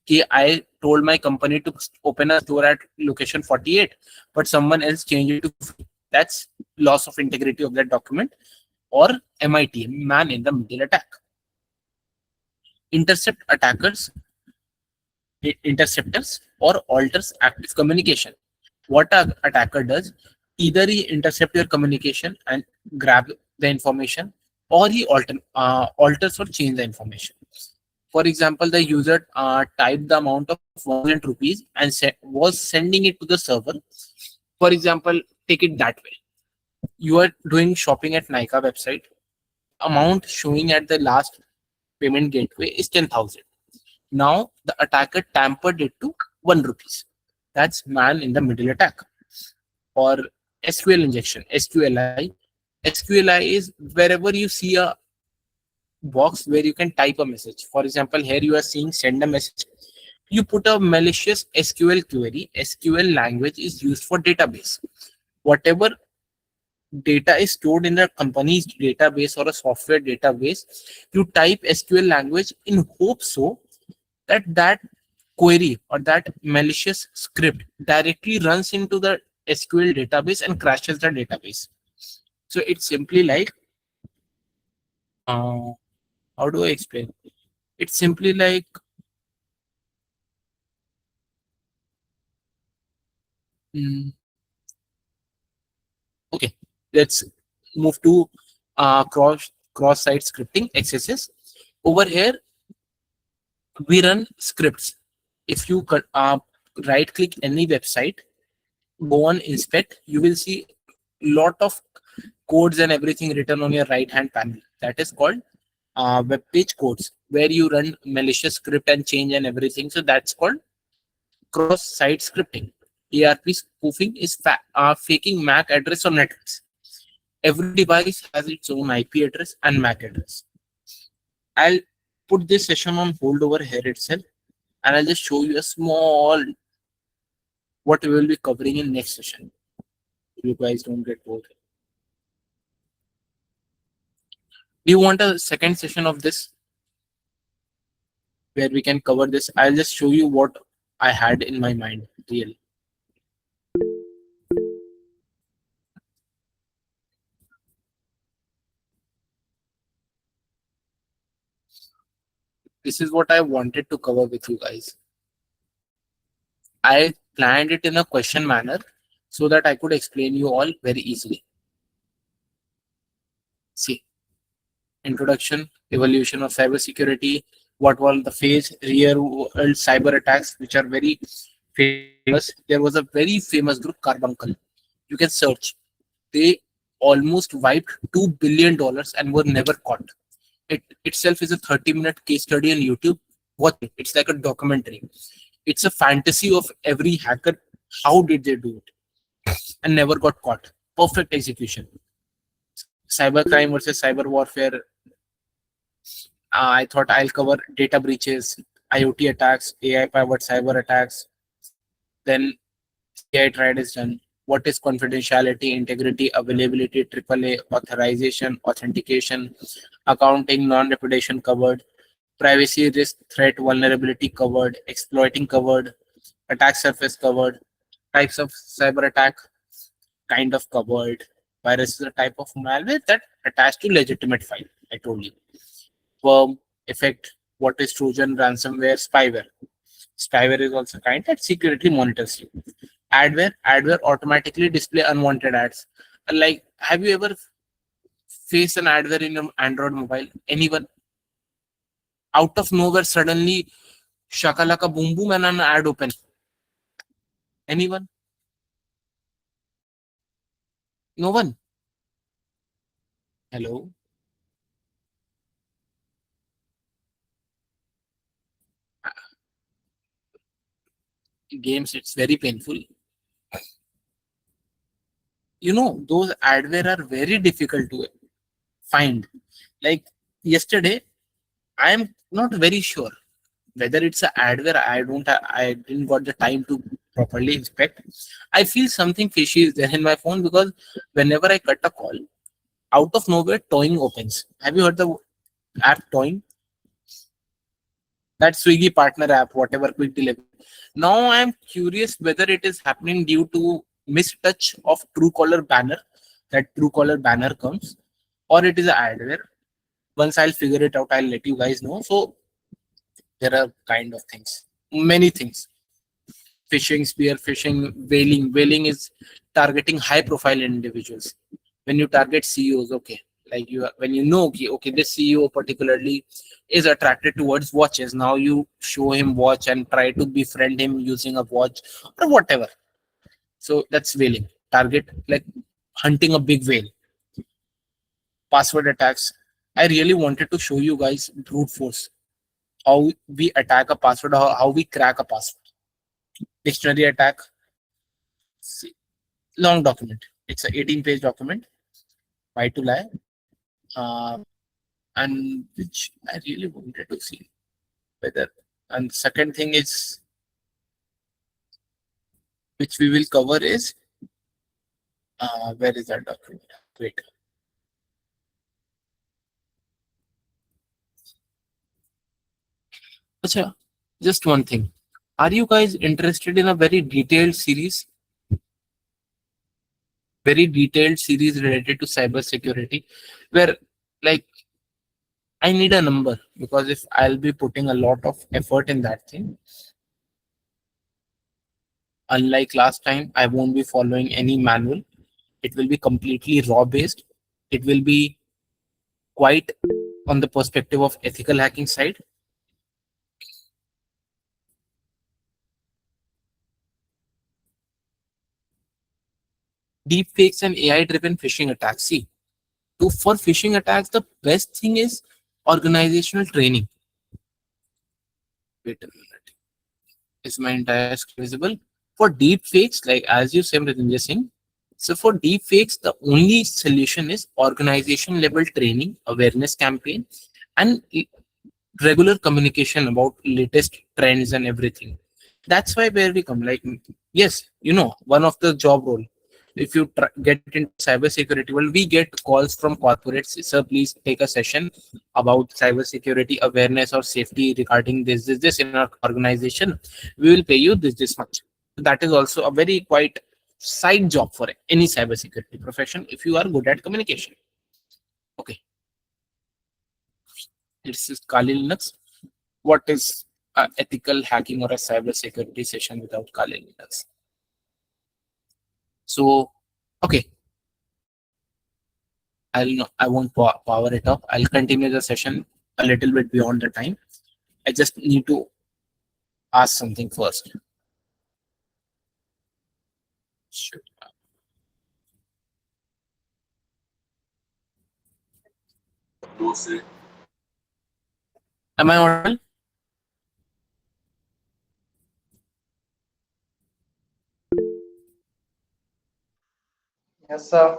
Okay, I told my company to open a store at location 48, but someone else changed it to 50. That's loss of integrity of that document, or MITM, man in the middle attack. Interceptors or alters active communication. What an attacker does, either he intercept your communication and grab the information, or he alters or change the information. For example, the user typed the amount of 100 rupees and was sending it to the server. For example, take it that way. You are doing shopping at Nykaa website. Amount showing at the last payment gateway is 10,000. Now the attacker tampered it to 1 rupees. That's man in the middle attack. Or SQL injection, SQLI. SQLI is wherever you see a box where you can type a message. For example, here you are seeing send a message. You put a malicious SQL query. SQL language is used for database. Whatever data is stored in a company's database or a software database, you type SQL language in hopes so that that query or that malicious script directly runs into the SQL database and crashes the database. So it's simply like, how do I explain? It's simply like, okay, let's move to cross-site scripting XSS. Over here, we run scripts. If you right click any website, go on inspect, you will see lot of codes and everything written on your right hand panel. That is called web page codes, where you run malicious script and change and everything. So that's called cross-site scripting. ARP spoofing is faking MAC address or networks. Every device has its own IP address and MAC address. I'll put this session on hold over here itself, and I'll just show you a small what we will be covering in next session. You guys don't get bored. Do you want a second session of this where we can cover this? I'll just show you what I had in my mind, really. This is what I wanted to cover with you guys. I planned it in a question manner so that I could explain you all very easily. See, introduction, evolution of cybersecurity, what were the phase, real world cyber attacks, which are very famous. There was a very famous group, Carbuncle. You can search. They almost wiped $2 billion and were never caught. It itself is a 30-minute case study on YouTube. Watch it. It's like a documentary. It's a fantasy of every hacker. How did they do it? And never got caught. Perfect execution. Cybercrime versus cyber warfare. I thought I'll cover data breaches, IoT attacks, AI-powered cyber attacks. Then CI triad is done. What is confidentiality, integrity, availability, AAA, authorization, authentication, accounting, non-reputation covered, privacy risk, threat, vulnerability covered, exploiting covered, attack surface covered, types of cyber attack kind of covered, Virus is a type of malware that attached to legitimate file. I told you. Worm, effect, what is Trojan, ransomware, spyware. Spyware is also kind that secretly monitors you. Adware automatically display unwanted ads. Like, have you ever faced an adware in your Android mobile? Anyone? Out of nowhere, suddenly, shakalaka boom boom and an ad open. Anyone? No one. Hello? Games, it's very painful. Those adware are very difficult to find. Like yesterday, I am not very sure whether it's a adware. I didn't got the time to properly inspect. I feel something fishy is there in my phone because whenever I cut a call, out of nowhere, Toing opens. Have you heard the app Toing? That Swiggy partner app, whatever, quick delivery. Now I'm curious whether it is happening due to mistouch of Truecaller banner, that Truecaller banner comes, or it is an adware. Once I'll figure it out, I'll let you guys know. So there are kind of things, many things. Phishing, spear phishing, whaling. Whaling is targeting high profile individuals. When you target CEOs, okay, like when you know, okay, this CEO particularly is attracted towards watches. Now you show him watch and try to befriend him using a watch or whatever. So that's whaling. Target, like hunting a big whale. Password attacks. I really wanted to show you guys brute force, how we attack a password, how we crack a password. Dictionary attack. See, long document. It's a 18-page document. Why to lie? Uh, and which I really wanted to see whether. And second thing is, which we will cover is, where is that document? Wait. Acha, just one thing. Are you guys interested in a very detailed series? Very detailed series related to cyber security, where, like, I need a number because if I'll be putting a lot of effort in that thing, unlike last time, I won't be following any manual. It will be completely raw based. It will be quite on the perspective of ethical hacking side. Deep fakes and AI driven phishing attacks. See, for phishing attacks, the best thing is organizational training. Wait a minute. Is my entire screen visible? For deep fakes, like as you said, Mrityunjay Singh, so for deep fakes, the only solution is organization level training, awareness campaign, and regular communication about latest trends and everything. That's why where we come. Like, yes, one of the job role. If you get into cybersecurity, well, we get calls from corporates. Sir, please take a session about cybersecurity awareness or safety regarding this in our organization. We will pay you this much. That is also a very quite side job for any cybersecurity profession if you are good at communication. Okay, this is Kali Linux. What is ethical hacking or a cyber security session without Kali Linux? So, okay, I won't power it up. I'll continue the session a little bit beyond the time. I just need to ask something first. Sure. Am I audible? Yes, sir.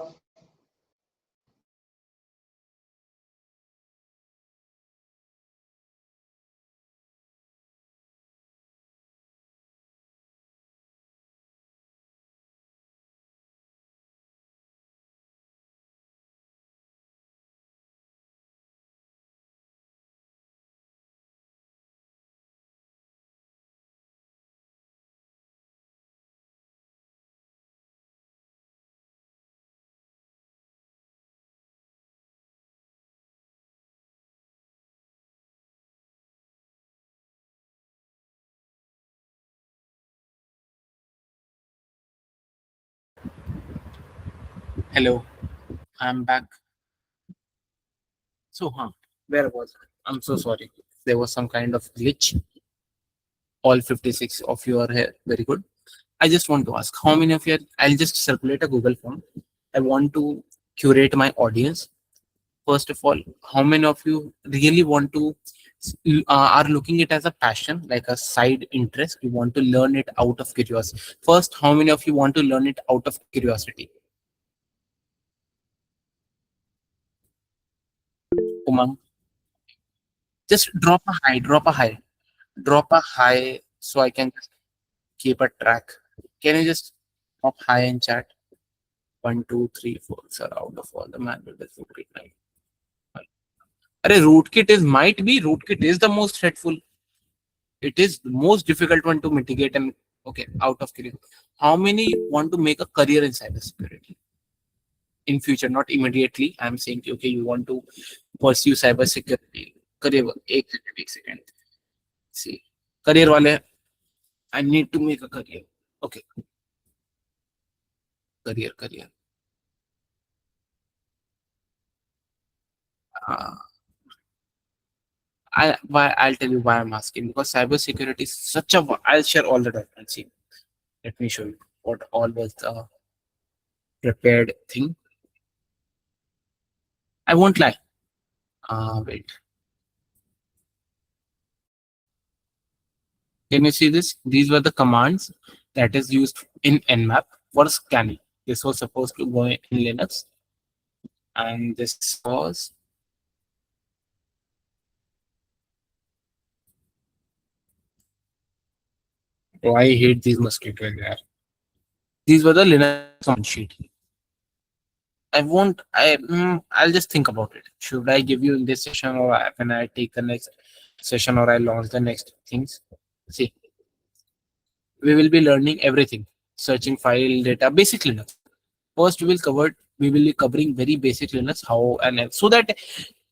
Hello, I'm back. So, where was I? I'm so sorry. There was some kind of glitch. All 56 of you are here. Very good. I just want to ask how many of you I'll just circulate a Google form. I want to curate my audience. First of all, how many of you really want to are looking it as a passion, like a side interest? You want to learn it out of curiosity. First, how many of you want to learn it out of curiosity? Umang, just drop a high, so I can just keep a track. Can you just drop high in chat? 1, 2, 3, 4, sir, out of all the manual that's okay. Arey, rootkit is the most dreadful. It is the most difficult one to mitigate and okay, out of curiosity. How many want to make a career in cybersecurity in future? Not immediately. I'm saying okay, you want to pursue cybersecurity career. एक second. See, career wale. I need to make a career. Okay, career. Uh, I'll tell you why I'm asking, because cybersecurity is such a. I'll share all the documents. See, let me show you what all was the prepared thing. I won't lie. Wait. Can you see this? These were the commands that is used in Nmap for scanning. This was supposed to go in Linux, and this was oh, I hate these mosquitoes there. These were the Linux command sheet. I won't. I'll just think about it. Should I give you in this session, or when I take the next session, or I launch the next things? See, we will be learning everything: searching file data, basic Linux. First, we will be covering very basic Linux, how and so that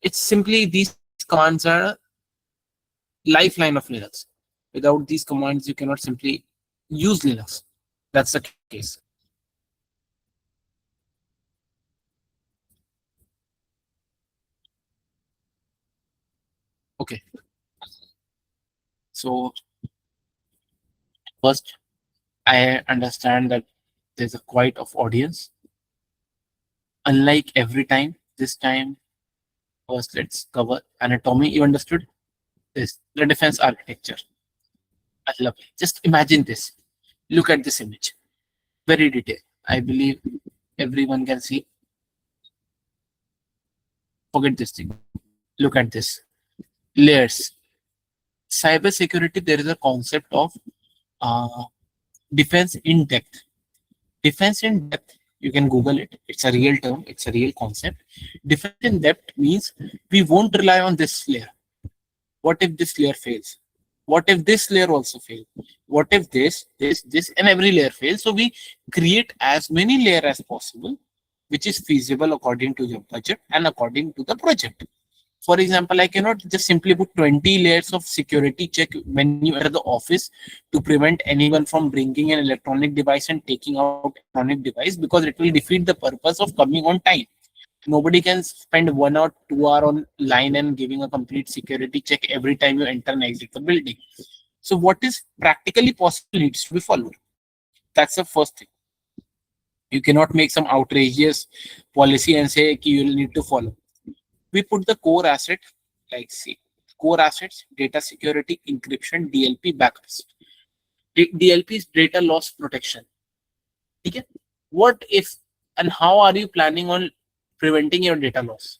it's simply these commands are lifeline of Linux. Without these commands, you cannot simply use Linux. That's the case. Okay. So first, I understand that there's a quite of audience. Unlike every time, this time, first let's cover anatomy. You understood this? The defense architecture. I love it. Just imagine this. Look at this image. Very detailed. I believe everyone can see. Forget this thing. Look at this. Layers. Cyber security, there is a concept of uh, defense in depth. Defense in depth, you can Google it. It's a real term. It's a real concept. Defense in depth means we won't rely on this layer. What if this layer fails? What if this layer also fails? What if this, and every layer fails? So we create as many layers as possible, which is feasible according to your budget and according to the project. For example, I cannot just simply put 20 layers of security check when you enter the office to prevent anyone from bringing an electronic device and taking out electronic device, because it will defeat the purpose of coming on time. Nobody can spend 1 or 2 hours on line and giving a complete security check every time you enter and exit the building. So what is practically possible needs to be followed. That's the first thing. You cannot make some outrageous policy and say you will need to follow. We put the core asset, like see, core assets, data security, encryption, DLP, backups. DLP is data loss protection. Okay? What if and how are you planning on preventing your data loss?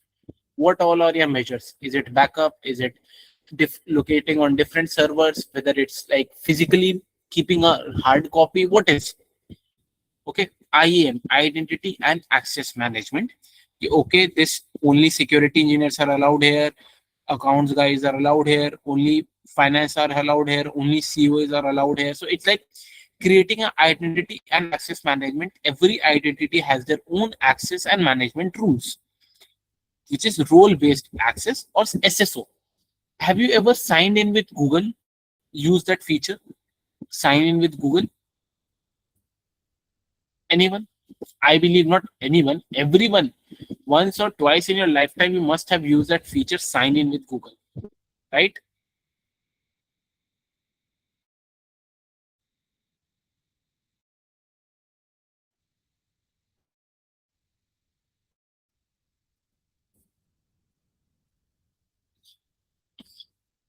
What all are your measures? Is it backup? Is it locating on different servers? Whether it's like physically keeping a hard copy? What is? Okay, IAM, identity and access management. Okay, this only security engineers are allowed here, accounts guys are allowed here, only finance are allowed here, only CEOs are allowed here. So it's like creating an identity and access management. Every identity has their own access and management rules, which is role based access or SSO. Have you ever signed in with Google? Use that feature. Sign in with Google. Anyone? I believe not anyone, everyone, once or twice in your lifetime, you must have used that feature, sign in with Google, right?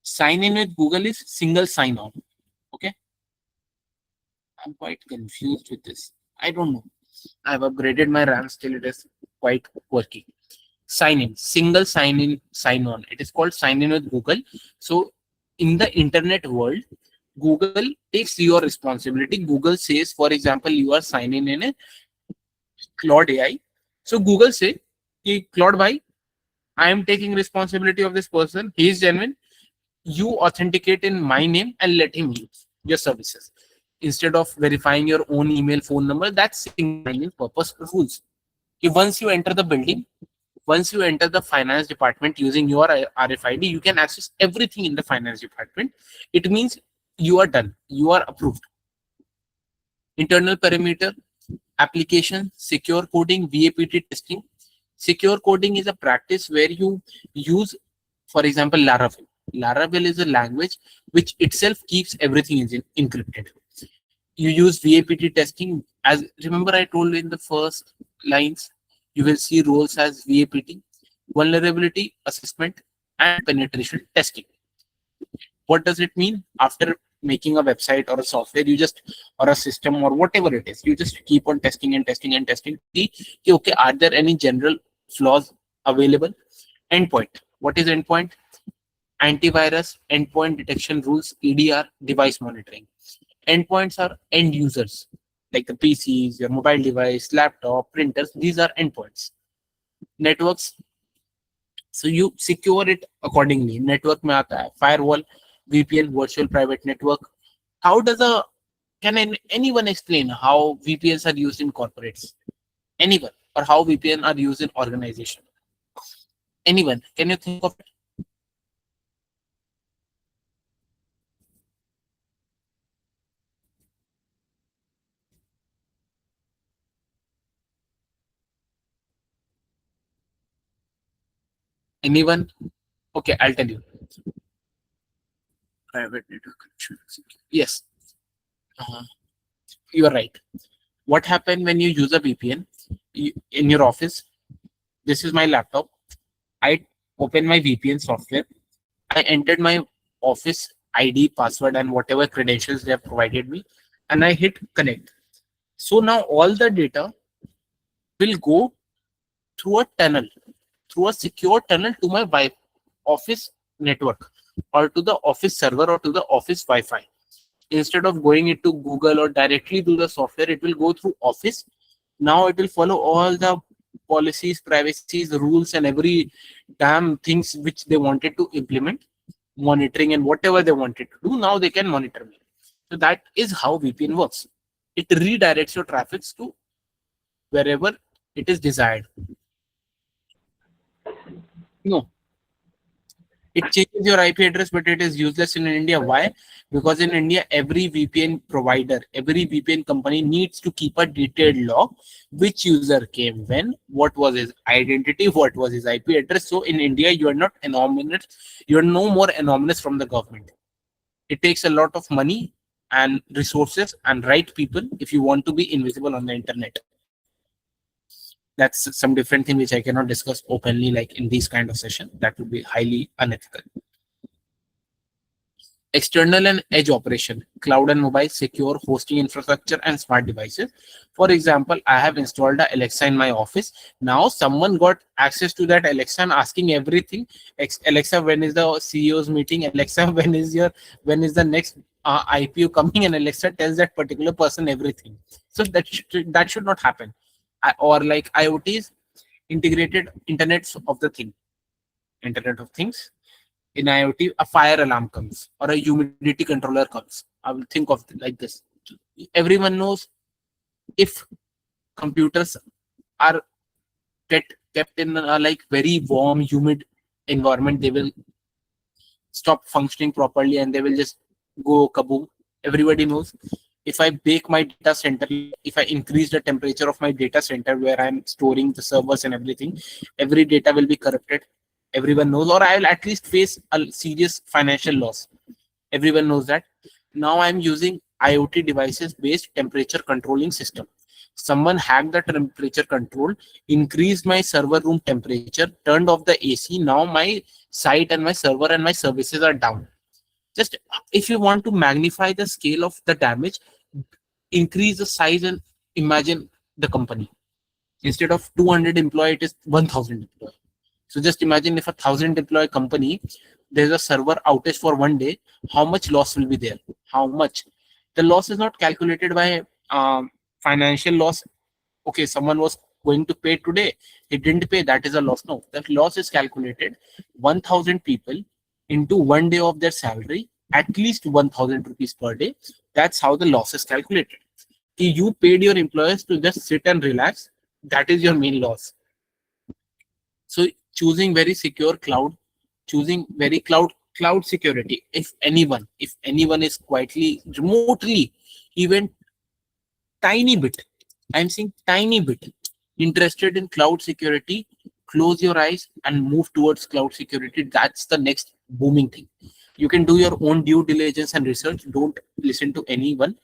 Sign in with Google is single sign on. Okay. I'm quite confused with this. I don't know. I've upgraded my RAM, still it is quite quirky. Sign in, single sign in, sign on. It is called sign in with Google. So in the internet world, Google takes your responsibility. Google says, for example, you are signing in a Claude AI. So Google say, "Ki Claude bhai, I am taking responsibility of this person. He is genuine. You authenticate in my name and let him use your services. Instead of verifying your own email, phone number, that's single purpose rules. Once you enter the building, once you enter the finance department using your RFID, you can access everything in the finance department. It means you are done. You are approved. Internal perimeter, application, secure coding, VAPT testing. Secure coding is a practice where you use, for example, Laravel. Laravel is a language which itself keeps everything encrypted. You use VAPT testing. As remember, I told you in the first lines, you will see roles as VAPT, vulnerability assessment, and penetration testing. What does it mean? After making a website or a software, you just, or a system or whatever it is, you just keep on testing and testing and testing. See, okay, are there any general flaws available? Endpoint. What is endpoint? Antivirus, endpoint detection rules, EDR, device monitoring. Endpoints are end users, like the PCs, your mobile device, laptop, printers. These are endpoints. Networks, so you secure it accordingly. Network में आता है firewall, VPN, virtual private network. How does a can anyone explain how VPNs are used in corporates? Anyone, or how VPN are used in organization? Anyone? Can you think of it? Anyone? Okay, I'll tell you. Private network connection. Yes, you are right. What happened when you use a VPN in your office? This is my laptop. I open my VPN software. I entered my office ID, password, and whatever credentials they have provided me, and I hit connect. So now all the data will go through a tunnel, through a secure tunnel to my office network, or to the office server, or to the office Wi-Fi. Instead of going into Google or directly to the software, it will go through Office. Now it will follow all the policies, privacies, rules, and every damn things which they wanted to implement, monitoring and whatever they wanted to do. Now they can monitor me. So that is how VPN works. It redirects your traffic to wherever it is desired. No, it changes your IP address, but it is useless in India. Why? Because in India, every VPN provider, every VPN company needs to keep a detailed log, which user came when, what was his identity, what was his IP address. So in India, you are not anonymous. You are no more anonymous from the government. It takes a lot of money and resources and right people if you want to be invisible on the internet. That's some different thing which I cannot discuss openly, like in these kind of session. That would be highly unethical. External and edge operation, cloud and mobile, secure hosting infrastructure, and smart devices. For example, I have installed a Alexa in my office. Now someone got access to that Alexa and asking everything. Alexa, when is the CEO's meeting? Alexa, when is the next IPO coming? And Alexa tells that particular person everything. So that should not happen. Or like IoTs, integrated Internet of the Things. In IoT, a fire alarm comes or a humidity controller comes. I will think of it like this. Everyone knows if computers are kept in a like very warm, humid environment, they will stop functioning properly and they will just go kaboom. Everybody knows. If I bake my data center, if I increase the temperature of my data center where I'm storing the servers and everything, every data will be corrupted. Everyone knows, or I will at least face a serious financial loss. Everyone knows that. Now I'm using IoT devices based temperature controlling system. Someone hacked the temperature control, increased my server room temperature, turned off the AC. Now my site and my server and my services are down. Just if you want to magnify the scale of the damage, increase the size and imagine the company. Instead of 200 employee, it is 1000 employee. So just imagine if a 1000 employee company, there's a server outage for one day, how much loss will be there? How much? The loss is not calculated by financial loss. Okay, someone was going to pay today, he didn't pay, that is a loss. No, that loss is calculated 1000 people into one day of their salary, at least 1000 rupees per day. That's how the loss is calculated. If you paid your employees to just sit and relax, that is your main loss. So choosing very secure cloud, choosing very cloud security. If anyone is quietly, remotely, even tiny bit, I'm saying tiny bit, interested in cloud security, close your eyes and move towards cloud security. That's the next booming thing. You can do your own due diligence and research. Don't listen to anyone.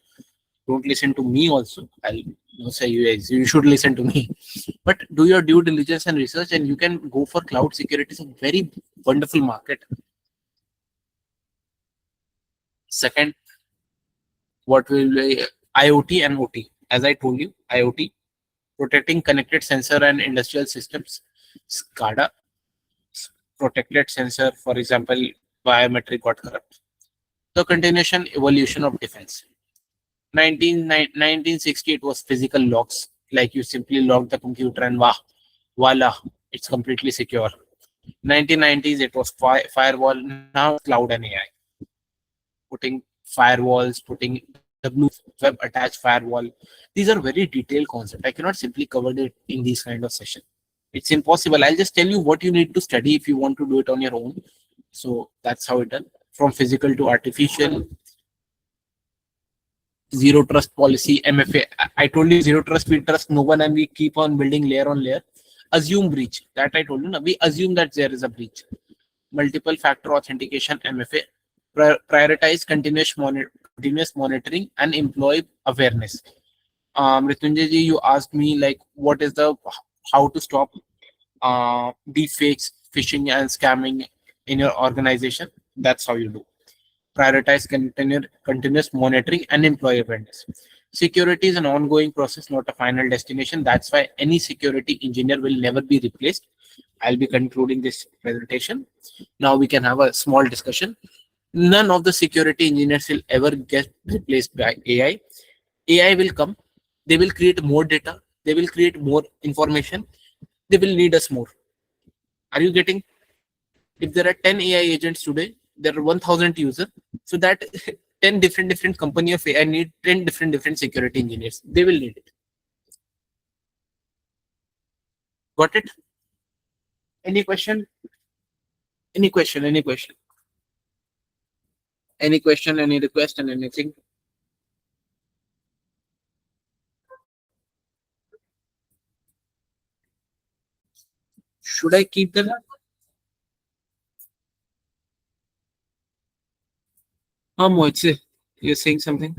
Don't listen to me also. I'll not say you guys, you should listen to me. But do your due diligence and research and you can go for cloud security. It's a very wonderful market. Second, what will be IoT and OT? As I told you, IoT, protecting connected sensor and industrial systems. SCADA, protected sensor, for example, biometric got corrupt. The continuation evolution of defense. 1960, it was physical locks, like you simply lock the computer and voila, it's completely secure. 1990s, it was firewall. Now cloud and AI. Putting firewalls, putting web attached firewall. These are very detailed concepts. I cannot simply cover it in these kind of session. It's impossible. I'll just tell you what you need to study if you want to do it on your own. So that's how it done. From physical to artificial. Zero trust policy, MFA. I told you zero trust, we trust no one and we keep on building layer on layer. Assume breach. That I told you. We assume that there is a breach. Multiple factor authentication, MFA. Prioritize continuous monitoring and employee awareness. Mrityunjay ji, you asked me like what is the how to stop deepfakes, phishing and scamming in your organization. That's how you do. Prioritize continuous monitoring and employee awareness. Security is an ongoing process, not a final destination. That's why any security engineer will never be replaced. I'll be concluding this presentation. Now we can have a small discussion. None of the security engineers will ever get replaced by AI. AI will come. They will create more data. They will create more information. They will need us more. Are you getting? If there are 10 AI agents today, there are 1000 users. So that 10 different company of AI need 10 different security engineers. They will need it. Got it? Any question? Any question? Any question? Any question, any request and anything? Should I keep them? Mohit, you're saying something?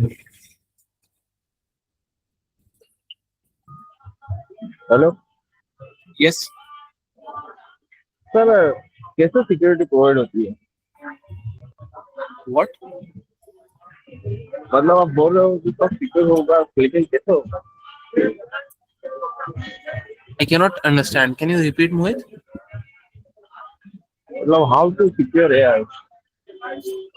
Hello Yes. Sir कैसे security provide होती है? What? मतलब आप बोल रहे हो कि सब सिक्योर होगा, लेकिन कैसे होगा? I cannot understand. Can you repeat, Mohit? मतलब how to secure AI?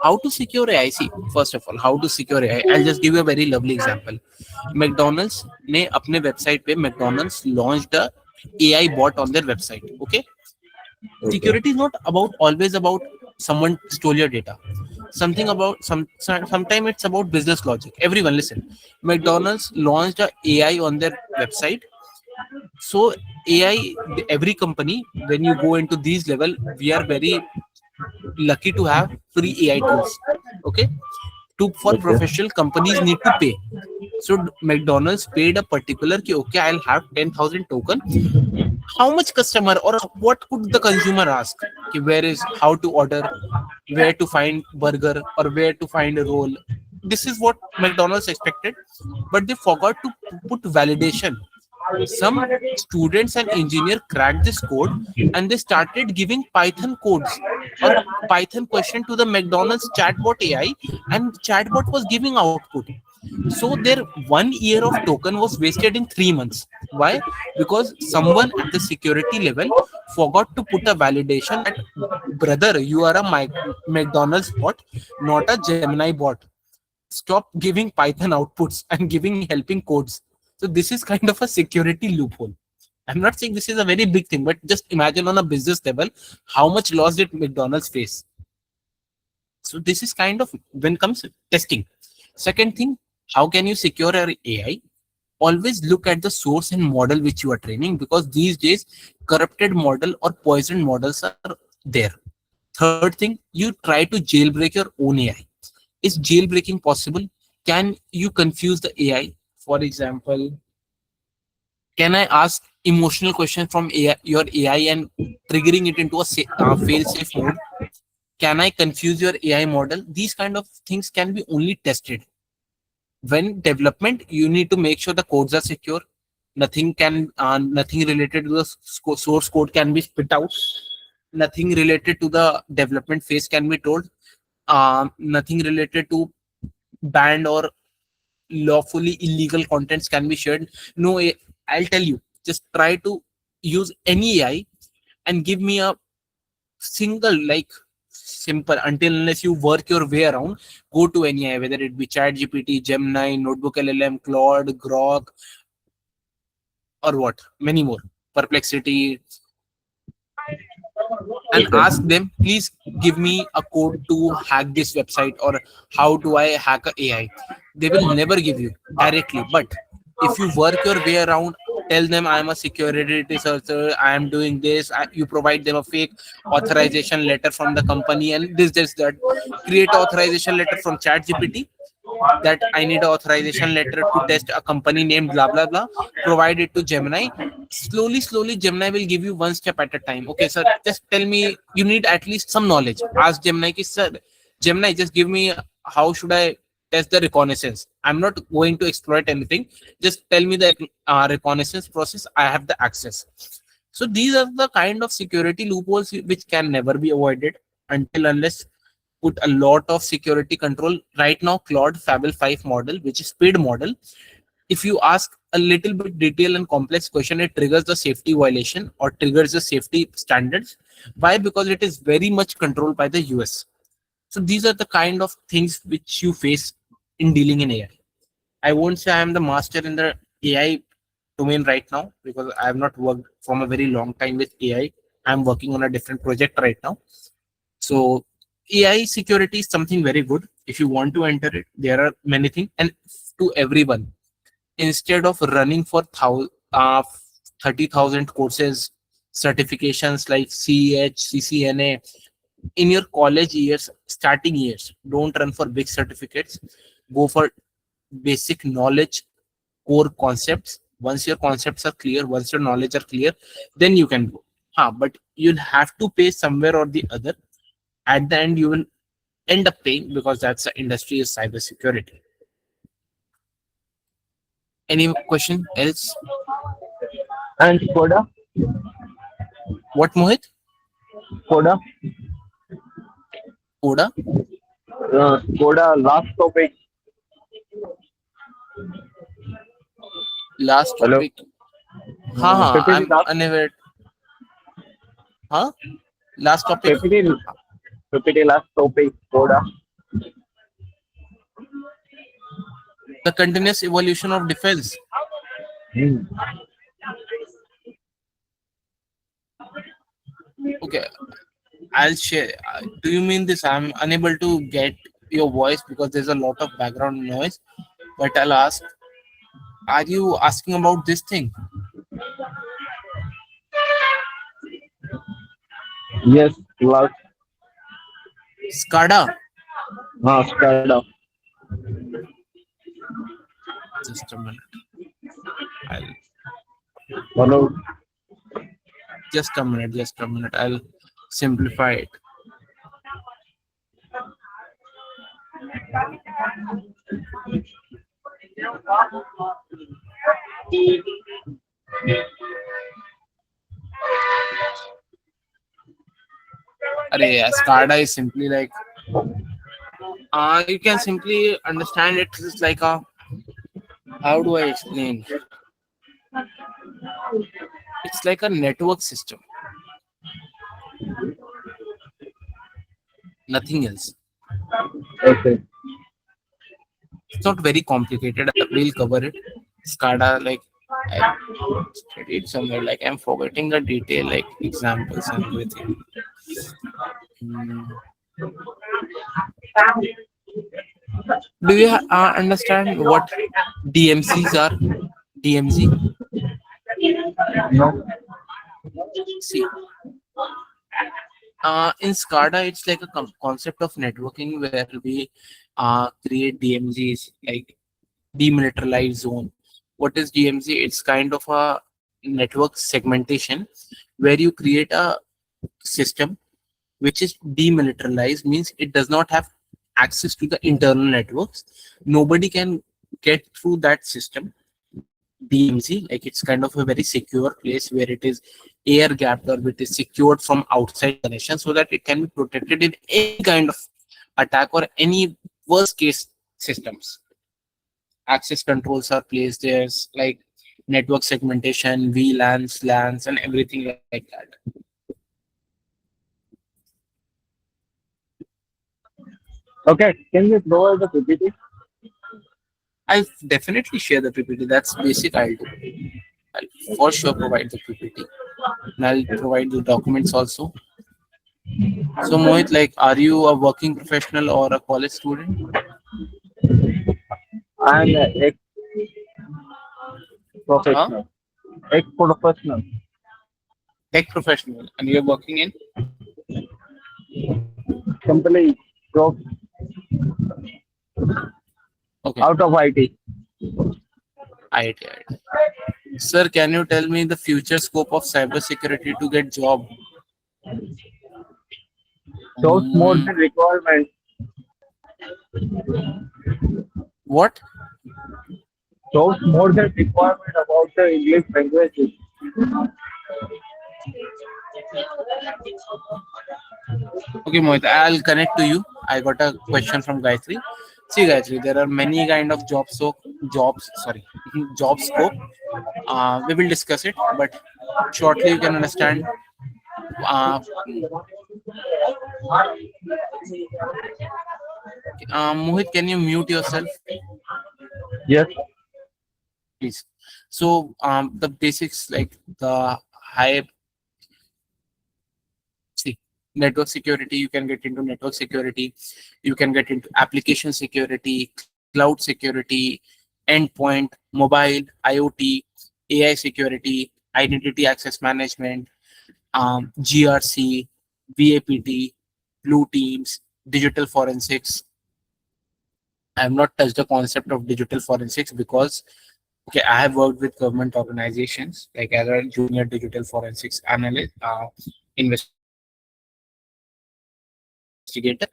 How to secure AI? See, first of all, how to secure AI? I'll just give you a very lovely example. McDonald's ने अपने website पे McDonald's launched a AI bot on their website. Okay? Security is not always about someone stole your data. Something about sometimes it's about business logic. Everyone listen. McDonald's launched a AI on their website. So AI, every company, when you go into these level, we are very lucky to have free AI tools. Okay. For professional companies need to pay. So McDonald's paid a particular ki, okay, I'll have 10,000 token. How much customer or what could the consumer ask? Ki where is how to order, where to find burger or where to find a roll. This is what McDonald's expected, but they forgot to put validation. Some students and engineer cracked this code and they started giving Python codes or Python question to the McDonald's chatbot AI, and chatbot was giving output. So their 1 year of token was wasted in 3 months. Why? Because someone at the security level forgot to put a validation that, brother, you are a McDonald's bot, not a Gemini bot. Stop giving Python outputs and giving helping codes. So this is kind of a security loophole. I'm not saying this is a very big thing, but just imagine on a business level how much loss did McDonald's face. So this is kind of when comes testing. Second thing, how can you secure your AI? Always look at the source and model which you are training, because these days corrupted model or poisoned models are there. Third thing, you try to jailbreak your own AI. Is jailbreaking possible? Can you confuse the AI? For example, can I ask emotional question from AI, your AI and triggering it into a fail-safe mode? Can I confuse your AI model? These kind of things can be only tested. When development, you need to make sure the codes are secure. Nothing related to the source code can be spit out. Nothing related to the development phase can be told. Nothing related to banned or lawfully illegal contents can be shared. No, I'll tell you, just try to use any AI and give me a single, like, simple, until unless you work your way around, go to any AI, whether it be ChatGPT, Gemini, Notebook LLM, Claude, Grok, or what, many more, Perplexity, and ask them, please give me a code to hack this website, or how do I hack a AI. They will never give you directly, but if you work your way around, tell them I am a security researcher, I am doing this, you provide them a fake authorization letter from the company, and this that, create authorization letter from ChatGPT, that I need an authorization letter to test a company named blah blah blah. Provide it to Gemini. Slowly, Gemini will give you one step at a time. Okay, sir, just tell me, you need at least some knowledge. Ask Gemini, sir, Gemini, just give me how should I test the reconnaissance. I'm not going to exploit anything. Just tell me the reconnaissance process. I have the access. So these are the kind of security loopholes which can never be avoided until unless put a lot of security control. Right now, Claude Fable 5 model, which is paid model, if you ask a little bit detailed and complex question, it triggers the safety violation or triggers the safety standards. Why? Because it is very much controlled by the US. So these are the kind of things which you face in dealing in AI. I won't say I am the master in the AI domain right now, because I have not worked from a very long time with AI. I'm working on a different project right now. So AI security is something very good. If you want to enter it, there are many things, and to everyone, instead of running for 30,000 courses, certifications like CEH, CCNA in your college years, starting years, don't run for big certificates. Go for basic knowledge, core concepts. Once your concepts are clear, once your knowledge are clear, then you can go. But you'll have to pay somewhere or the other. At the end, you will end up paying, because that's the industry is cybersecurity. Any question else? And Coda? What, Mohit? Coda? Coda? Coda, last topic. Last Hello? topic. I'm last, unaware. Last topic. PPT last topic, Coda. The continuous evolution of defense. Okay, I'll share. Do you mean this? I'm unable to get your voice because there's a lot of background noise. But I'll ask, are you asking about this thing? Yes, last. SCADA? SCADA. Just Just a minute. I'll Hello. just a minute. Just a minute. I'll simplify it. SCADA is simply like you can simply understand it is like a, how do I explain? It's like a network system, nothing else. Okay. It's not very complicated. We'll cover it. SCADA, like I studied somewhere, like I'm forgetting the detail, like examples and everything. Hmm. Do you understand what DMCs are? DMZ. No. See, in SCADA, it's like a concept of networking where we create DMZs, like demilitarized zone. What is DMZ? It's kind of a network segmentation where you create a system which is demilitarized, means it does not have access to the internal networks. Nobody can get through that system. DMZ, like it's kind of a very secure place where it is air gapped or it is secured from outside the nation so that it can be protected in any kind of attack or any worst case systems. Access controls are placed there, like network segmentation, VLANs, LANs, and everything like that. Okay. Can you provide the PPT? I'll definitely share the PPT. That's basic. I'll do. I'll for sure provide the PPT. And I'll provide the documents also. So Mohit, like, are you a working professional or a college student? I'm a ex-professional. Ex-professional. Tech professional, and you're working in? Simply dropped Okay, out of IT. IT. Sir, can you tell me the future scope of cybersecurity to get job? Shows more Mm, than requirement. what? Shows more than requirement about the English language. Okay, Mohit, I'll connect to you. I got a question from Gayatri. See, Gayatri, there are many kind of jobs. So jobs, sorry, job scope. We will discuss it, but shortly you can understand. Uh, Mohit, can you mute yourself, Yes. please? So the basics, like the high, see, network security, you can get into network security, you can get into application security, cloud security, endpoint, mobile, IoT, AI security, identity access management, GRC, VAPT, blue teams, digital forensics. I have not touched the concept of digital forensics because, okay, I have worked with government organizations like as a junior digital forensics analyst, investigator.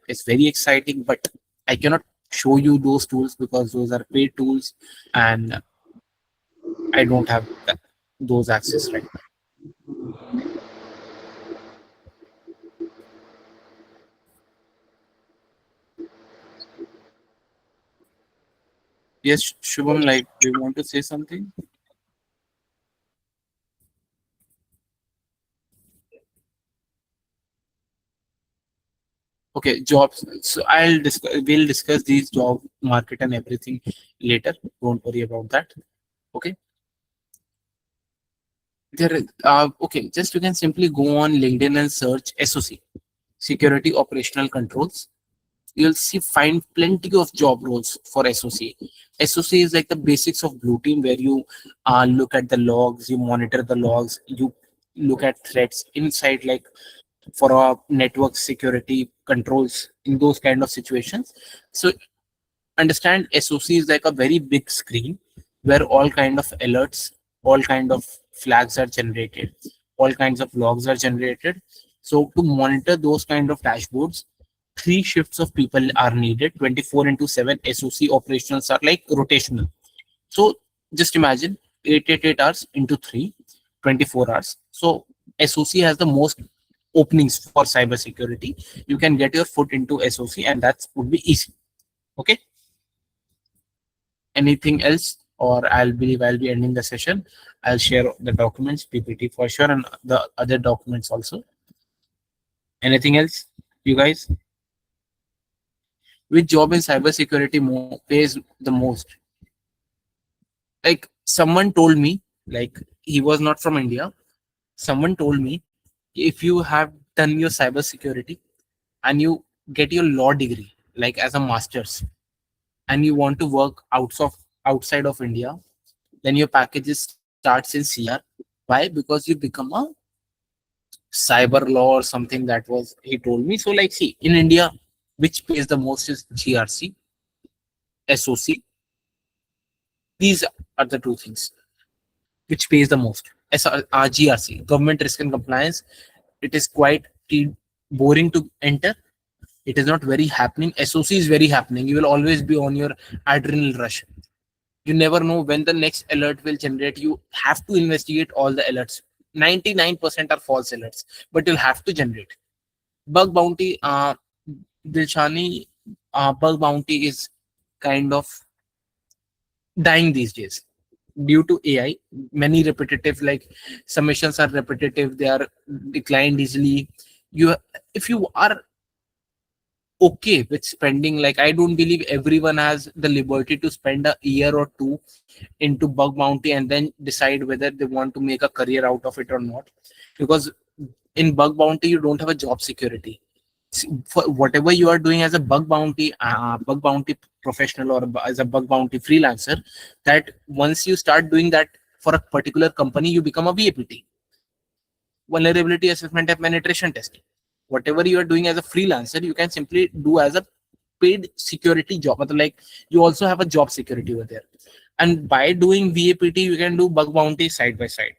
It's very exciting, but I cannot show you those tools because those are paid tools and I don't have those access right now. Yes, Shubham, like, do you want to say something? Okay, jobs. So we'll discuss these job market and everything later. Don't worry about that. Okay. Okay, just you can simply go on LinkedIn and search SOC, Security Operational Controls. You'll find plenty of job roles for SOC. SOC is like the basics of blue team where you look at the logs, you monitor the logs, you look at threats inside, like for our network security controls in those kind of situations. So understand SOC is like a very big screen where all kind of alerts, all kind of flags are generated, all kinds of logs are generated. So to monitor those kind of dashboards, three shifts of people are needed. 24 into 7 SOC operations are like rotational. So just imagine 888 hours into 3, 24 hours. So SOC has the most openings for cybersecurity. You can get your foot into SOC and that would be easy. Okay. Anything else? Or I'll be ending the session. I'll share the documents, PPT for sure, and the other documents also. Anything else, you guys? Which job in cybersecurity pays the most? Like someone told me, like he was not from India. Someone told me, if you have done your cybersecurity and you get your law degree, like as a master's, and you want to work outside of India, then your packages starts in CR. Why? Because you become a cyber law or something. That was he told me. So like, see, in India, which pays the most is GRC, SOC. These are the two things which pays the most. GRC, Government Risk and Compliance. It is quite boring to enter. It is not very happening. SOC is very happening. You will always be on your adrenaline rush. You never know when the next alert will generate. You have to investigate all the alerts. 99% are false alerts, but you'll have to generate. Bug bounty, Dilshani, bug bounty is kind of dying these days due to AI. Many repetitive, like submissions are repetitive, they are declined easily. If you are okay with spending, like I don't believe everyone has the liberty to spend a year or two into bug bounty and then decide whether they want to make a career out of it or not, because in bug bounty you don't have a job security. For whatever you are doing as a bug bounty professional or as a bug bounty freelancer, that once you start doing that for a particular company, you become a VAPT, vulnerability assessment and penetration testing. Whatever you are doing as a freelancer, you can simply do as a paid security job. Like you also have a job security over there. And by doing VAPT, you can do bug bounty side by side.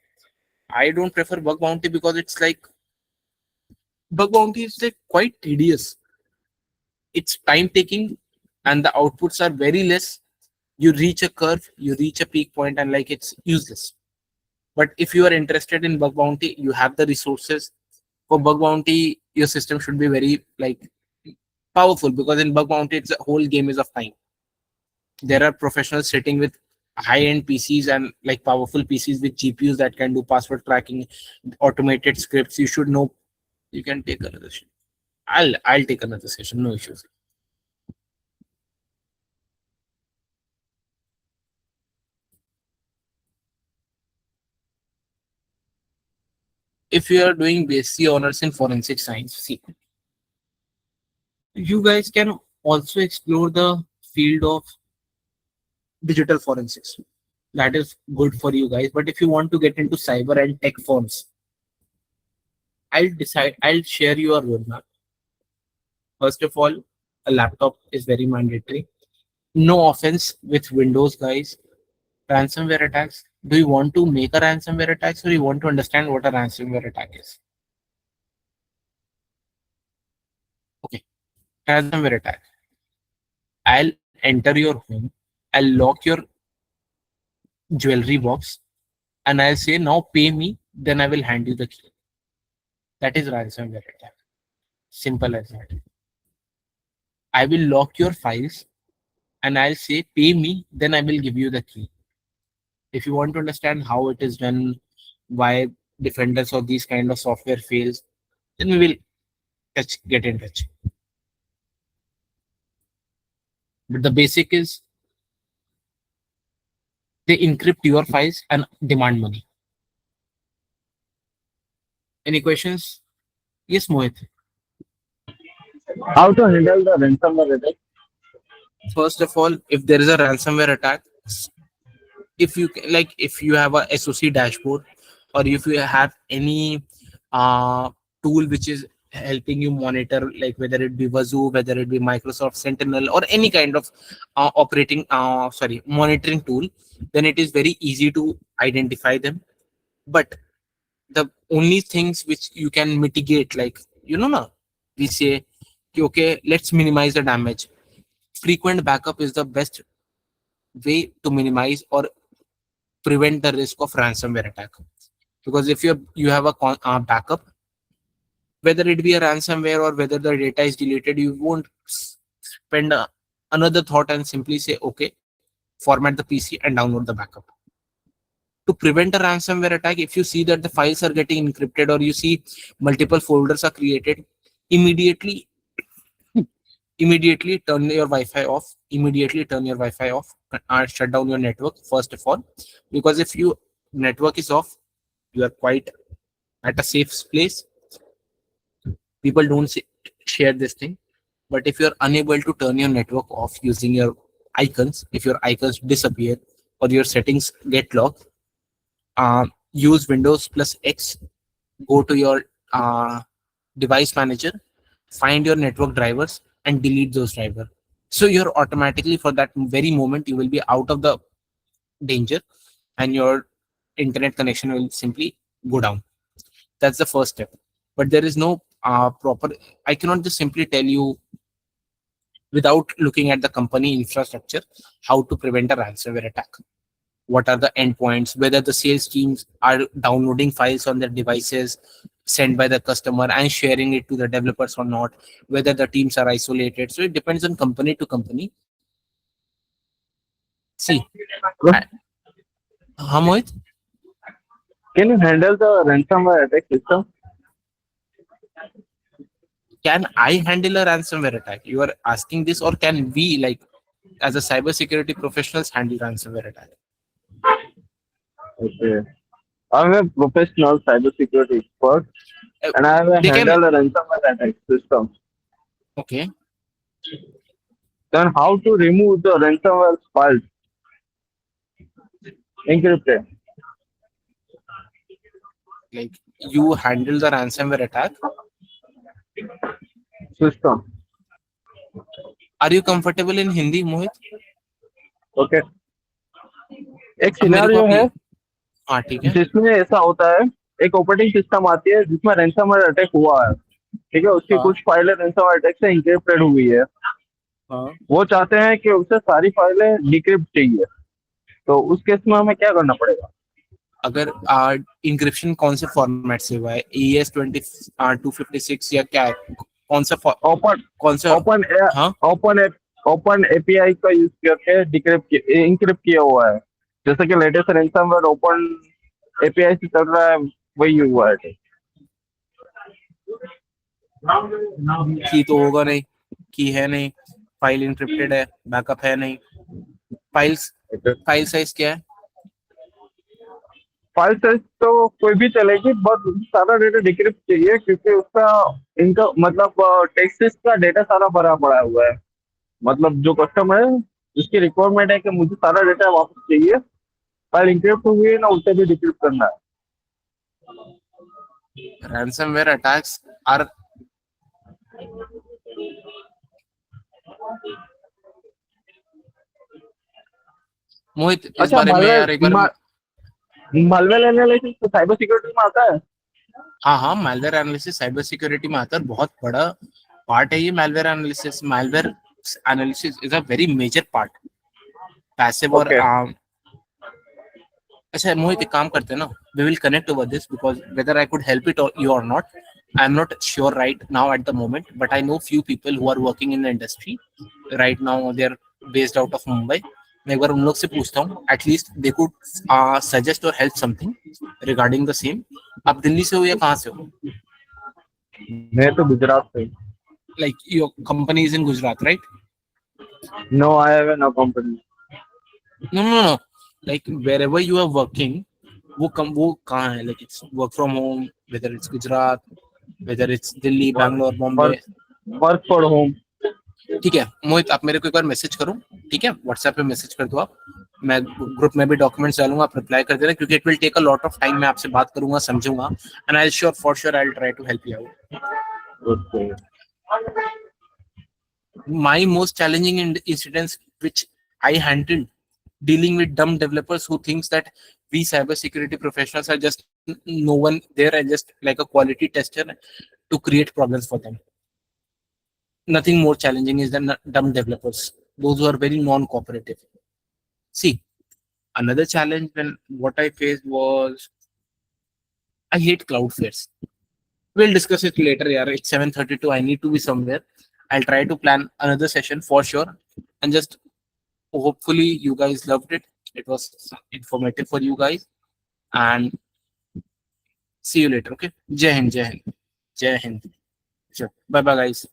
I don't prefer bug bounty because it's like bug bounty is like quite tedious. It's time taking and the outputs are very less. You reach a curve, you reach a peak point, and like it's useless. But if you are interested in bug bounty, you have the resources. For bug bounty, your system should be very like powerful, because in bug bounty, it's a whole game is of time. There are professionals sitting with high-end PCs and like powerful PCs with GPUs that can do password tracking, automated scripts. You should know. You can take another session. I'll take another session. No issues. If you are doing BSc honors in forensic science, see, you guys can also explore the field of digital forensics. That is good for you guys. But if you want to get into cyber and tech firms, I'll share you a roadmap. First of all, a laptop is very mandatory. No offense with Windows, guys. Ransomware attacks. Do you want to make a ransomware attack, or you want to understand what a ransomware attack is? Okay. Ransomware attack. I'll enter your home. I'll lock your jewelry box and I'll say, now pay me, then I will hand you the key. That is ransomware attack. Simple as that. I will lock your files and I'll say, pay me, then I will give you the key. If you want to understand how it is done, why defenders or these kind of software fails, then we will get in touch. But the basic is they encrypt your files and demand money. Any questions? Yes, Mohit. How to handle the ransomware attack? First of all, if there is a ransomware attack, if you have a SOC dashboard, or if you have any tool which is helping you monitor, like whether it be Wazoo, whether it be Microsoft Sentinel, or any kind of monitoring tool, then it is very easy to identify them. But the only things which you can mitigate, like, na, we say, okay, let's minimize the damage. Frequent backup is the best way to minimize or prevent the risk of ransomware attack. Because if you have a backup, whether it be a ransomware or whether the data is deleted, you won't spend another thought and simply say, okay, format the PC and download the backup. To prevent a ransomware attack, if you see that the files are getting encrypted or you see multiple folders are created, immediately turn your Wi-Fi off. Shut down your network first of all, because if your network is off, you are quite at a safe place. People don't share this thing, but if you're unable to turn your network off using your icons, if your icons disappear or your settings get locked, use Windows plus X, go to your device manager, find your network drivers and delete those drivers. So you're automatically, for that very moment, you will be out of the danger and your internet connection will simply go down. That's the first step. But there is no proper, I cannot just simply tell you without looking at the company infrastructure how to prevent a ransomware attack. What are the endpoints, whether the sales teams are downloading files on their devices sent by the customer and sharing it to the developers or not, whether the teams are isolated. So it depends on company to company. See, Mohit, Can you handle the ransomware attack system? can I handle a ransomware attack? You are asking this, or can we, like, as a cybersecurity professionals, handle ransomware attack? Okay. I'm a professional cybersecurity expert and I have They can- handled a ransomware attack system. Okay. Then how to remove the ransomware files encrypted? Like, you handle the ransomware attack. System. Are you comfortable in Hindi, Mohit? Okay एक अब मेरे को scenario अभी- है हाँ, ठीक है. जिसमें ऐसा होता है, एक ऑपरेटिंग सिस्टम आती है जिसमें रैंसमवेयर अटैक हुआ है, ठीक है, उसकी हाँ. कुछ फाइलें रैंसमवेयर अटैक से इंक्रिप्टेड हुई है. हाँ. वो चाहते हैं कि उसे सारी फाइलें डिक्रिप्ट चाहिए, तो उस केस में हमें क्या करना पड़ेगा? अगर इंक्रिप्शन कौन से फॉर्मेट से हुआ है, AES-256 या क्या है? कौन सा ओपन कौन सा? ओपन हाँ. ओपन एपीआई का यूज करके डिक्रिप्ट इंक्रिप्ट किया हुआ है, जैसे कि लेटेस्ट रैंसमवेयर ओपन एपीआई से चल रहा है, वही हुआ है. की तो होगा नहीं, की है नहीं, फाइल इंक्रिप्टेड है, बैकअप है नहीं, फाइल साइज क्या है? फाइल साइज तो कोई भी चलेगी, बस सारा डेटा डिक्रिप्ट चाहिए, क्योंकि उसका इनका मतलब टेक्स्ट का डेटा सारा भरा पड़ा हुआ है. मतलब जो कस्टमर है उसकी रिक्वायरमेंट है कि मुझे सारा डेटा वापस चाहिए, फाइल इंक्रिप्ट हुई है ना, उसे भी डिक्रिप्ट करना है. Ransomware attacks are मोहित, इस अच्छा, बारे में यार एक बार मालवेयर एनालिसिस तो साइबर सिक्योरिटी में आता है. हाँ, malware एनालिसिस साइबर सिक्योरिटी में आता है, बहुत बड़ा पार्ट है ये. malware analysis is a very major part. Passive और Okay. अच्छा मोहित, एक काम करते हैं ना, we will connect over this, because whether I could help it or you or not, I'm not sure right now at the moment, but I know few people who are working in the industry right now. They're based out of Mumbai. मैं एक बार उन लोग से पूछता हूँ, at least they could suggest or help something regarding the same. आप दिल्ली से हो या कहाँ से हो? मैं तो गुजरात से. Like your company is in Gujarat, right? No, I have no company. No. Like wherever you are working, वो कहाँ है? Like it's work from home, whether it's Gujarat, whether it's Delhi, Bangalore, Mumbai. Work for home. ठीक है मोहित, आप मेरे को एक बार message करो, ठीक है, व्हाट्सएप पे मैसेज कर दो आप. मैं ग्रुप में भी डॉक्यूमेंट्स डालूंगा, आप रिप्लाई कर देना, क्योंकि it will take a lot of time. मैं आपसे बात करूंगा, समझूंगा, and I sure for sure I will try to help you out. Okay. My most challenging incidents which I handled dealing with dumb developers who thinks that we cybersecurity professionals are just no one there and just like a quality tester to create problems for them. Nothing more challenging is than dumb developers, those who are very non-cooperative. See, another challenge when what I faced was I hate Cloudflares. We'll discuss it later. Yeah, it's 7:32. I need to be somewhere. I'll try to plan another session for sure, and just hopefully you guys loved it. It was informative for you guys, and see you later. Okay. Jai Hind, Jai Hind, Jai Hind. Sure. Bye bye, guys.